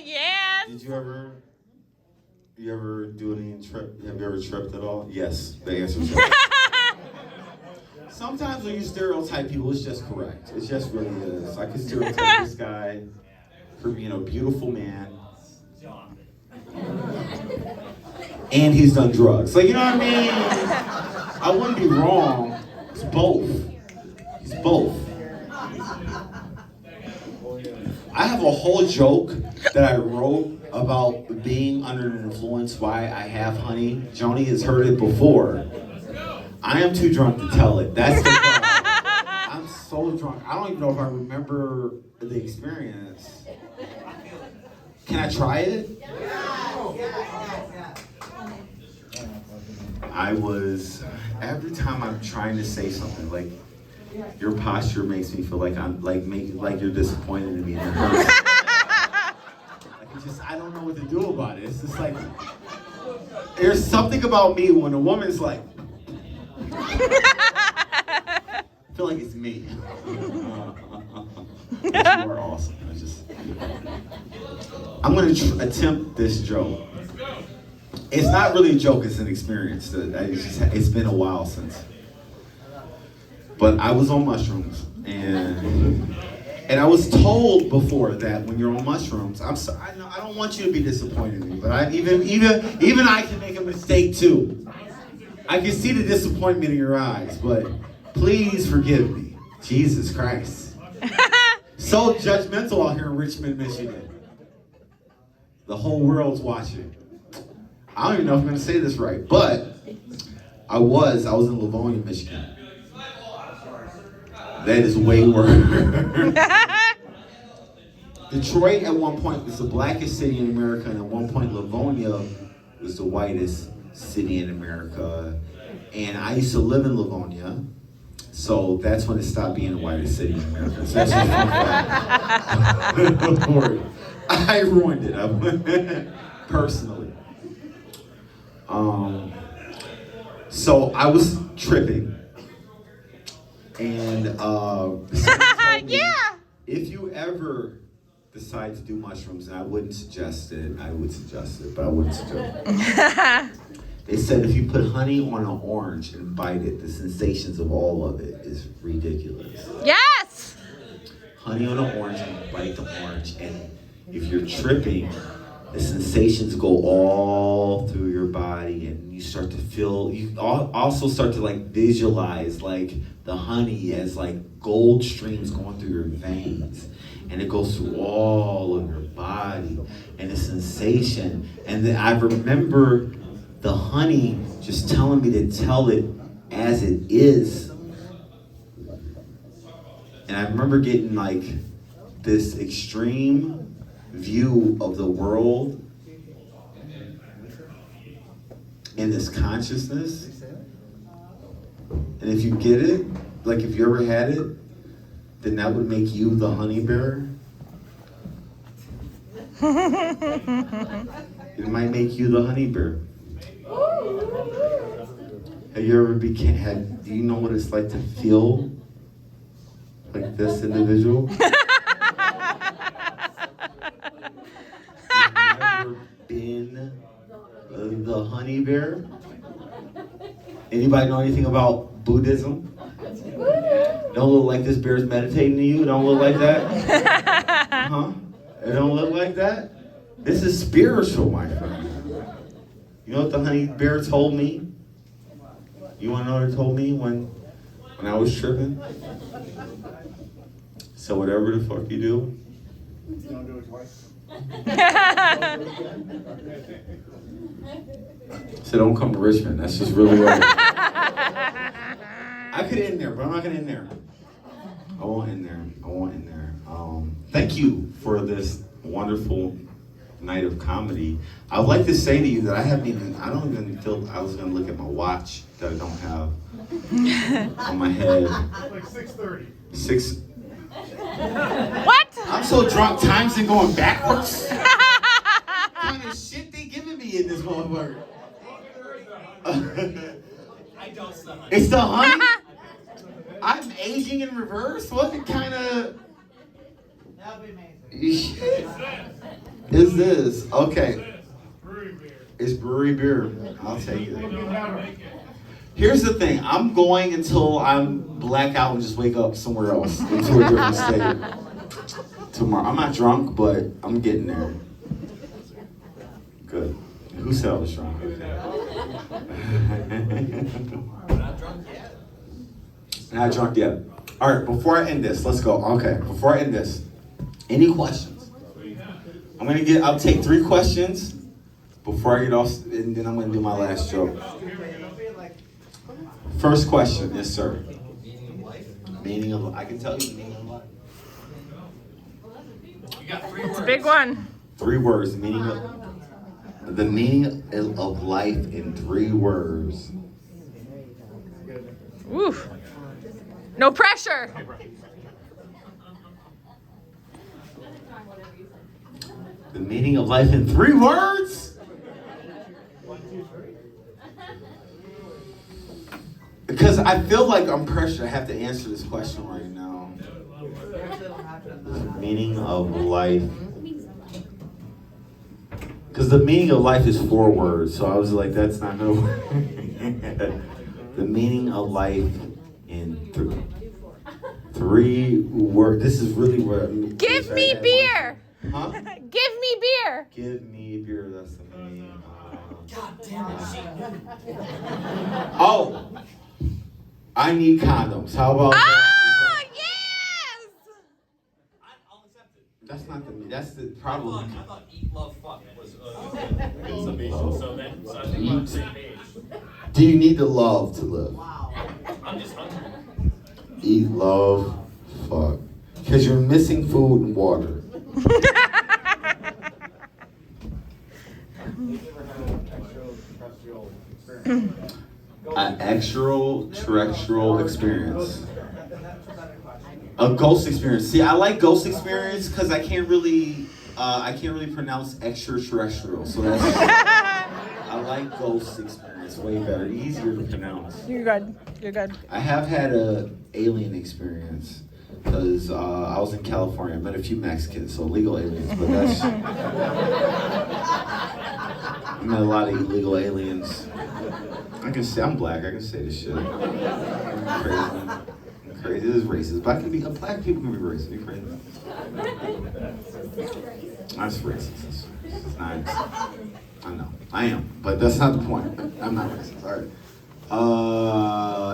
Yes! Did you ever do any trip? Have you ever tripped at all? Yes, the answer is yes. Sometimes when you stereotype people, it's just correct. It just really is. I could stereotype this guy for being a beautiful man. And he's done drugs. Like, you know what I mean? I wouldn't be wrong. It's both. He's both. I have a whole joke that I wrote about being under an influence, why I have honey. Joni has heard it before. I am too drunk to tell it. That's the problem. I'm so drunk. I don't even know if I remember the experience. Can I try it? Every time I'm trying to say something, like, your posture makes me feel like I'm, like you're disappointed in me and it hurts. I don't know what to do about it. It's just like, there's something about me when a woman's like, I feel like it's me. You are awesome. I'm going to attempt this joke. It's not really a joke, it's an experience. It's been a while since. But I was on mushrooms, and I was told before that when you're on mushrooms, I'm sorry, I don't want you to be disappointed in me, but even I can make a mistake too. I can see the disappointment in your eyes, but please forgive me. Jesus Christ. So judgmental out here in Richmond, Michigan. The whole world's watching. I don't even know if I'm going to say this right, but I was in Livonia, Michigan. That is way worse. Detroit at one point was the blackest city in America, and at one point Livonia was the whitest city in America. And I used to live in Livonia, so that's when it stopped being the whitest city in America. So that's a fun fact. Don't worry. I ruined it personally. So I was tripping, and Yeah. if you ever decide to do mushrooms, and I would suggest it, but I wouldn't suggest it. They said if you put honey on an orange and bite it, the sensations of all of it is ridiculous. Yes. Honey on an orange and bite the orange, and if you're tripping, the sensations go all through your body, and you start to feel, you also start to like visualize like the honey as like gold streams going through your veins, and it goes through all of your body, and the sensation. And then I remember the honey just telling me to tell it as it is. And I remember getting like this extreme view of the world in this consciousness. And if you get it, like if you ever had it, then that would make you the honey bear. It might make you the honey bear. Have you ever do you know what it's like to feel like this individual? You've never been the honey bear? Anybody know anything about Buddhism? Don't look like this bear's meditating to you? Don't look like that? Huh? It don't look like that? This is spiritual, my friend. You know what the honey bear told me? You want to know what it told me when I was tripping? So whatever the fuck you do, Don't do it twice. so don't come to Richmond. That's just really right. I could end there, but I'm not gonna end there. I won't end there. Thank you for this wonderful night of comedy. I would like to say to you that I don't even feel, I was gonna look at my watch that I don't have on my head. Like 6:30. What? I'm so drunk, time's been going backwards. What kind of shit they giving me in this motherfucker? It's the honey? I'm aging in reverse? What kind of shit is this? Okay. Brewery beer. It's brewery beer. I'll take it. People know how to make it. Here's the thing. I'm going until I'm black out and just wake up somewhere else into a different state. Tomorrow. I'm not drunk, but I'm getting there. Good. Who said I was drunk? Okay. Not drunk yet. All right, before I end this, let's go. Okay, before I end this, any questions? I'll take 3 questions before I get off, and then I'm gonna do my last joke. First question, yes sir. Meaning of life. I can tell you the meaning of life. You got 3 It's words. a big one. 3 words. The meaning of life in 3 words. Oof. No pressure. The meaning of life in 3 words? Because I feel like I'm pressured. I have to answer this question right now. The meaning of life Because the meaning of life is 4 words, so I was like, that's not gonna work. The meaning of life in 3 words. This is really where. Give me beer. Huh? Give me beer. Give me beer. That's the meaning. God damn it, Oh, I need condoms. How about that? Oh, yes. I'll accept it. That's not the. That's the problem. I thought eat, love, fuck was Summation, so I think we're on the same page. Do you need the love to live? I'm just hungry. Eat, love, fuck. Because you're missing food and water. An extraterrestrial experience. A ghost experience. See, I like ghost experience because I can't really pronounce extraterrestrial. So that's I like ghost experience way better, easier to pronounce. You're good. You're good. I have had a alien experience because I was in California. I met a few Mexicans, so legal aliens, but that's. I met a lot of illegal aliens. I can say I'm black. I can say this shit. I'm crazy. This is racist, but I can be. Black people can be racist. You crazy? That's racist. It's not. I know. I am, but that's not the point. I'm not racist. All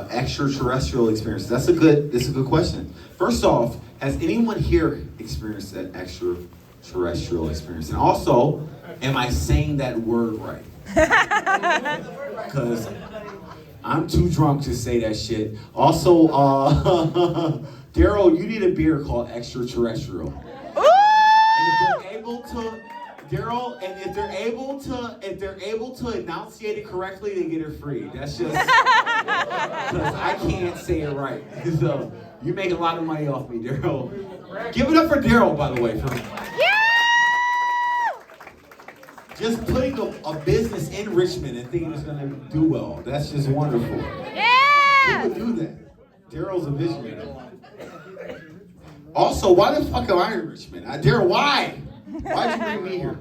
right. Extraterrestrial experience. That's a good question. First off, has anyone here experienced that extraterrestrial experience? And also, am I saying that word right? Because I'm too drunk to say that shit. Also, Daryl, you need a beer called extraterrestrial. Ooh! And if they're able to, Daryl, and if they're able to enunciate it correctly, they get it free. That's just because I can't say it right. So you make a lot of money off me, Daryl. Give it up for Daryl, by the way. Just putting a business in Richmond and thinking it's gonna do well. That's just wonderful. Yeah! Who would do that? Daryl's a visionary. Also, why the fuck am I in Richmond? Daryl, why? Why'd you bring me here?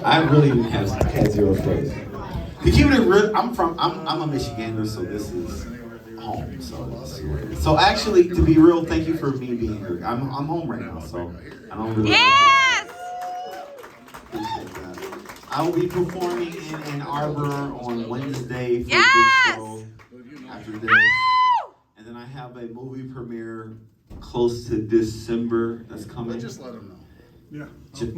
I really didn't had 0 choice. To keep it real, I'm a Michigander, so this is home. So actually, to be real, thank you for me being here. I'm home right now, so I don't really. Yes! Appreciate that. I will be performing in Ann Arbor on Wednesday for Yes! a big show after this. And then I have a movie premiere close to December that's coming. Just let them know. Yeah.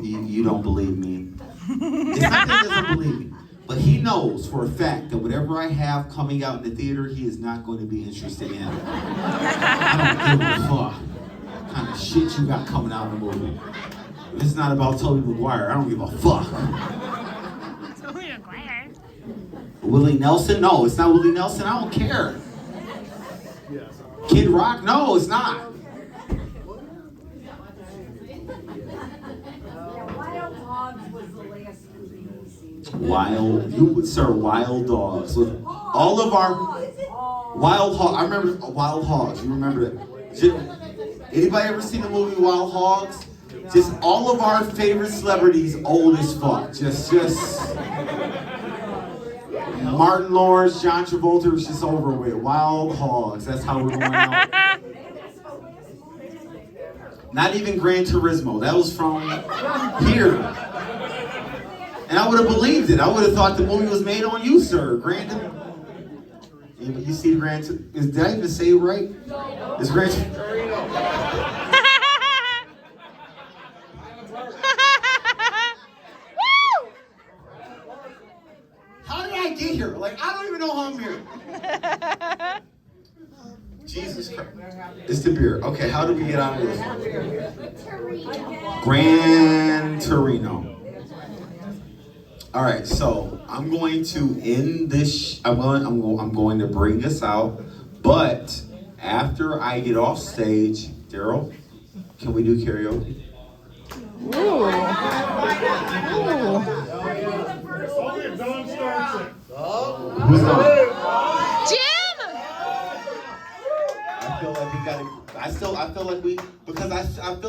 You don't believe me. It's not that he doesn't believe me. But he knows for a fact that whatever I have coming out in the theater, he is not going to be interested in. I don't give a fuck what kind of shit you got coming out in the movie. If it's not about Tobey Maguire, I don't give a fuck. Tobey Maguire. Willie Nelson? No, it's not Willie Nelson. I don't care. Kid Rock? No, it's not. Wild Hogs was the last movie we seen. Wild Dogs. With all of our Wild Hogs. I remember Wild Hogs. You remember that? Anybody ever seen the movie Wild Hogs? Just all of our favorite celebrities old as fuck. Just Martin Lawrence, John Travolta was just over with. Wild Hogs. That's how we're going out. Not even Gran Turismo. That was from here. And I would have believed it. I would have thought the movie was made on you, sir. You see Gran Turismo? Did I even say it right? Is Gran How did I get here? Like, I don't even know how I'm here. Jesus Christ. It's the beer. Okay, how do we get out of this? Gran Torino. All right, so I'm going to end this. I'm going to bring us out, but after I get off stage, Daryl, can we do karaoke? Ooh. Who's on? Jim! I feel like we got to. I feel like I feel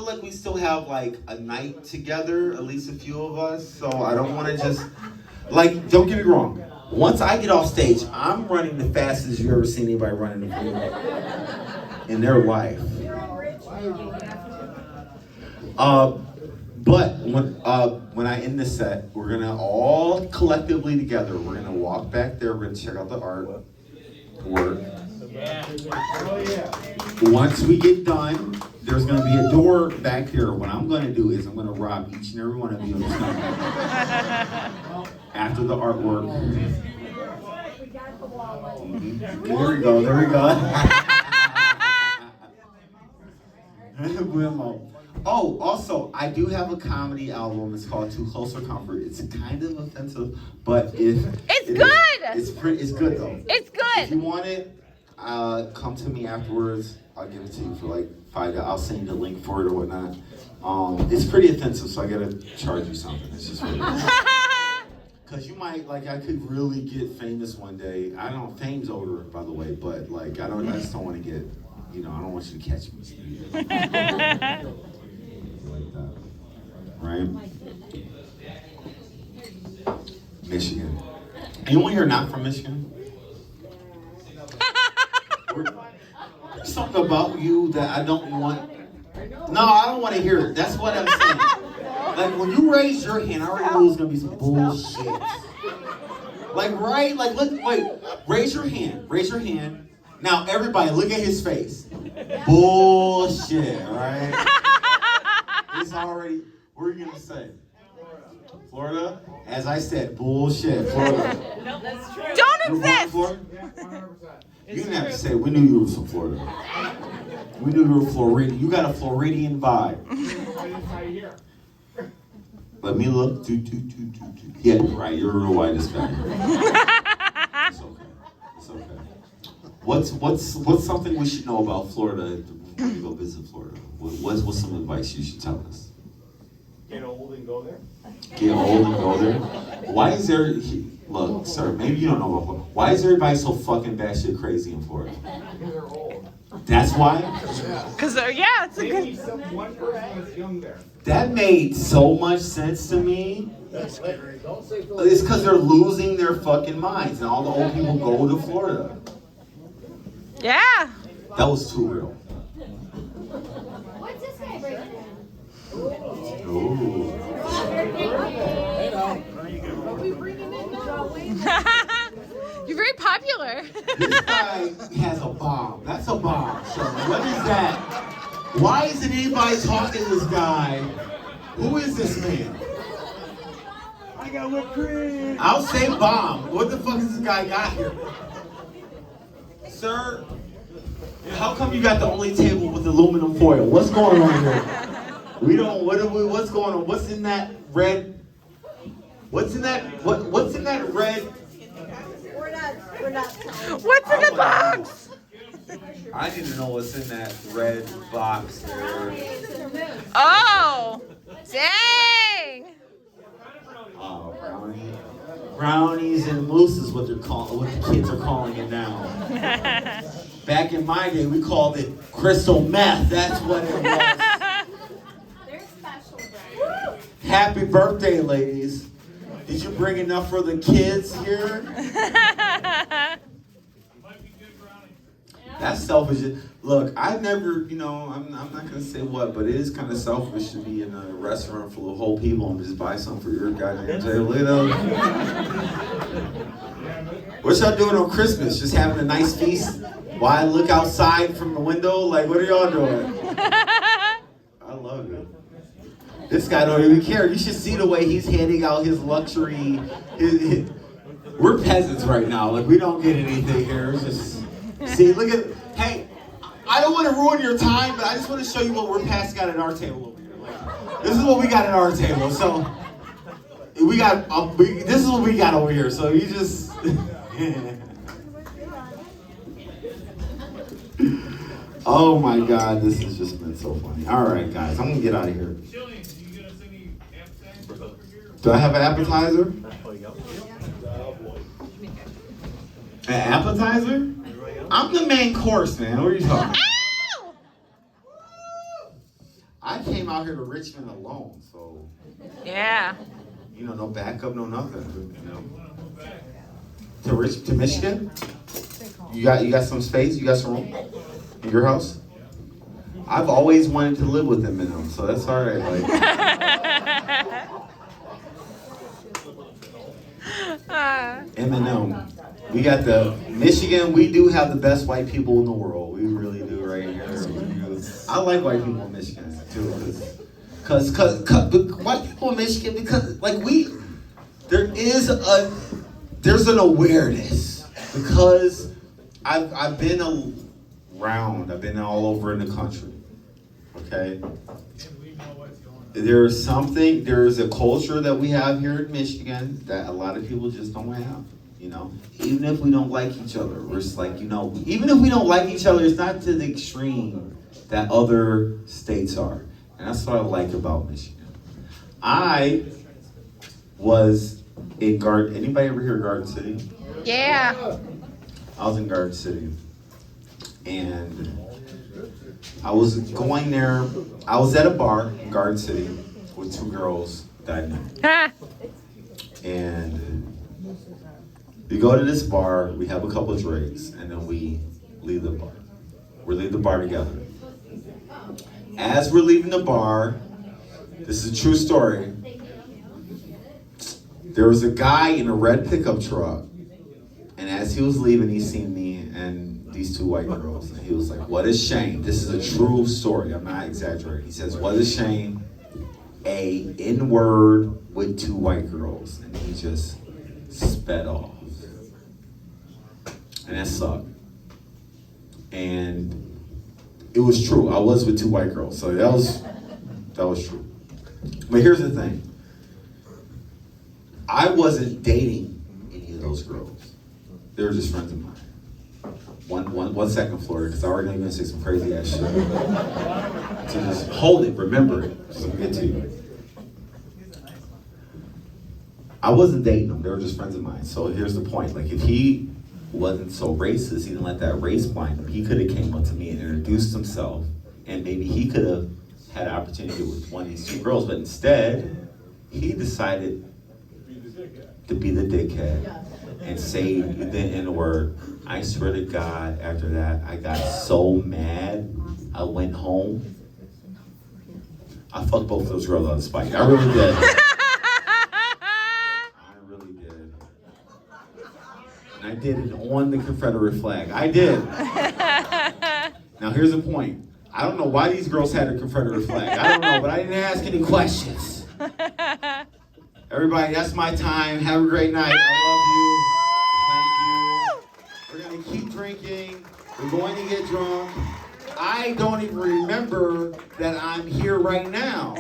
like we still have like a night together, at least a few of us. So I don't want to just like. Don't get me wrong. Once I get off stage, I'm running the fastest you ever seen anybody running in their life. But when I end the set, we're gonna all collectively together. We're gonna walk back there. We're gonna check out the artwork. Once we get done, there's gonna be a door back here. What I'm gonna do is I'm gonna rob each and every one of you of the stuff after the artwork. There we go. There we go. Oh, also, I do have a comedy album. It's called Too Close for Comfort. It's kind of offensive, but it's good. It's good though. It's good. If you want it, come to me afterwards. I'll give it to you for like $5. I'll send you the link for it or whatnot. It's pretty offensive, so I gotta charge you something. It's just really because you might like. I could really get famous one day. I don't. Fame's over, by the way, but like I just don't want to get. You know, I don't want you to catch me. Like that, right? Michigan. Anyone here not from Michigan? There's something about you that I don't want. No, I don't want to hear it. That's what I'm saying. Like when you raise your hand, I already know it's gonna be some bullshit. Like right? Like look, wait. Raise your hand. Raise your hand. Now everybody, look at his face. Bullshit, right? It's already. What are you gonna say? Florida? As I said, bullshit. Florida. No, that's true. Don't You're exist. from Florida? You didn't have to say. We knew you were from Florida. We knew you were Floridian. You got a Floridian vibe. Let me look. Yeah, right. You're a real whitest guy. It's okay. It's okay. What's something we should know about Florida when you go visit Florida? What's some advice you should tell us? Get old and go there. Get old and go there. Why is there? Look, sir, maybe you don't know about Florida. Why is everybody so fucking batshit crazy in Florida? Because they're old. That's why. Cause yeah, it's a Maybe good. one person that's young there. That made so much sense to me. That's scary. Don't say It's because they're losing their fucking minds, and all the old people go to Florida. Yeah. That was too real. What's this guy breaking? Ooh. You're very popular. This guy has a bomb. That's a bomb. So what is that? Why isn't anybody talking to this guy? Who is this man? I got whipped cream. I'll say bomb. What the fuck has this guy got here? Sir, how come you got the only table with aluminum foil? What's going on here? What's going on? What's in that red? What's in that red? We're not. What's in the box? I need to know what's in that red box there. Oh, dang. Oh, brownies and mousse is what the kids are calling it now. Back in my day, we called it crystal meth. That's what it was. They're special, bro. Happy birthday, ladies. Did you bring enough for the kids here? That's selfish. Look, I never, I'm not going to say what, but it is kind of selfish to be in a restaurant full of whole people and just buy something for your goddamn table. What y'all doing on Christmas? Just having a nice feast? While I look outside from the window? Like, what are y'all doing? I love it. This guy don't even care. You should see the way he's handing out his luxury. We're peasants right now. Like, we don't get anything here. It's just... See, look at, hey, I don't want to ruin your time, but I just want to show you what we're past got at our table over here. Like, this is what we got at our table. So, this is what we got over here. So you just, oh my God, this has just been so funny. All right, guys, I'm going to get out of here. Chillian, you gonna send me appetizers over here? Do I have an appetizer? An appetizer? I'm the main course, man. What are you talking about? Ow! out here to Richmond alone, so Yeah. you know, no backup, no nothing. You know, to Michigan. You got some space. You got some room in your house. I've always wanted to live with Eminem, so that's all right. Like, Eminem. We got the Michigan. We do have the best white people in the world. We really do right here. I like white people in Michigan too, cause white people in Michigan, because like there's an awareness, because I've been around. I've been all over in the country. Okay. There's a culture that we have here in Michigan that a lot of people just don't have. You know, even if we don't like each other, we're just like, you know, even if we don't like each other, it's not to the extreme that other states are. And that's what I like about Michigan. I was in Garden, anybody ever hear of Garden City? Yeah. I was in Garden City. And I was going there, I was at a bar in Garden City with two girls that I knew. And we go to this bar, we have a couple of drinks, and then we leave the bar. We leave the bar together. As we're leaving the bar, this is a true story. There was a guy in a red pickup truck, and as he was leaving, he seen me and these two white girls, and he was like, "What a shame." This is a true story, I'm not exaggerating. He says, "What a shame, a N-word with two white girls," and he just sped off. And that sucked. And it was true. I was with two white girls, so that was true. But here's the thing. I wasn't dating any of those girls. They were just friends of mine. One second, Florida, because I already know you're gonna say some crazy ass shit. So just hold it, remember it, so we get to you. I wasn't dating them. They were just friends of mine. So here's the point. Like, if he wasn't so racist, he didn't let that race blind him, he could have came up to me and introduced himself, and maybe he could have had an opportunity to get with one of these two girls, but instead, he decided to be the dickhead and say the N-word. I swear to God, after that, I got so mad, I went home. I fucked both of those girls out of spite. I really did. I did it on the Confederate flag. I did. Now here's the point. I don't know why these girls had a Confederate flag. I don't know, but I didn't ask any questions. Everybody, that's my time. Have a great night. I love you. Thank you. We're going to keep drinking. We're going to get drunk. I don't even remember that I'm here right now.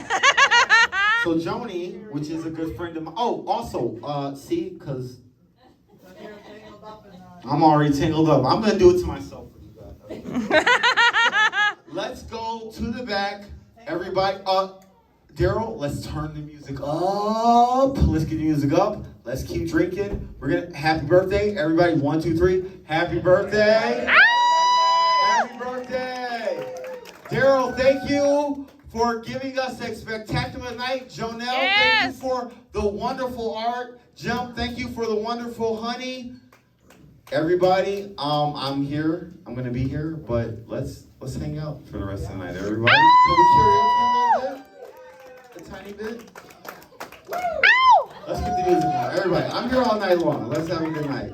So Joni, which is a good friend of mine. Oh, also, see, because I'm already tangled up. I'm going to do it to myself. Let's go to the back. Everybody, Daryl, let's turn the music up. Let's get the music up. Let's keep drinking. We're going to, happy birthday. Everybody, 1, 2, 3. Happy birthday. Happy birthday. Daryl, thank you for giving us a spectacular night. Jonell, thank you for the wonderful art. Jump, thank you for the wonderful honey. Everybody, I'm here. I'm gonna be here, but let's hang out for the rest of the night. Everybody, can we karaoke a little bit? A tiny bit? Let's get the music on. Everybody, I'm here all night long. Let's have a good night.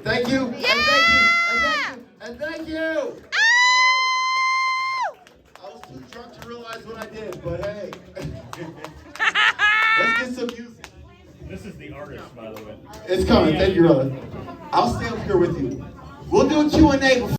Thank you. Yeah. And thank you. I was too drunk to realize what I did, but hey. Let's get some music. This is the artist, by the way. It's coming. Thank you, brother. I'll stay up here with you. We'll do a Q&A before.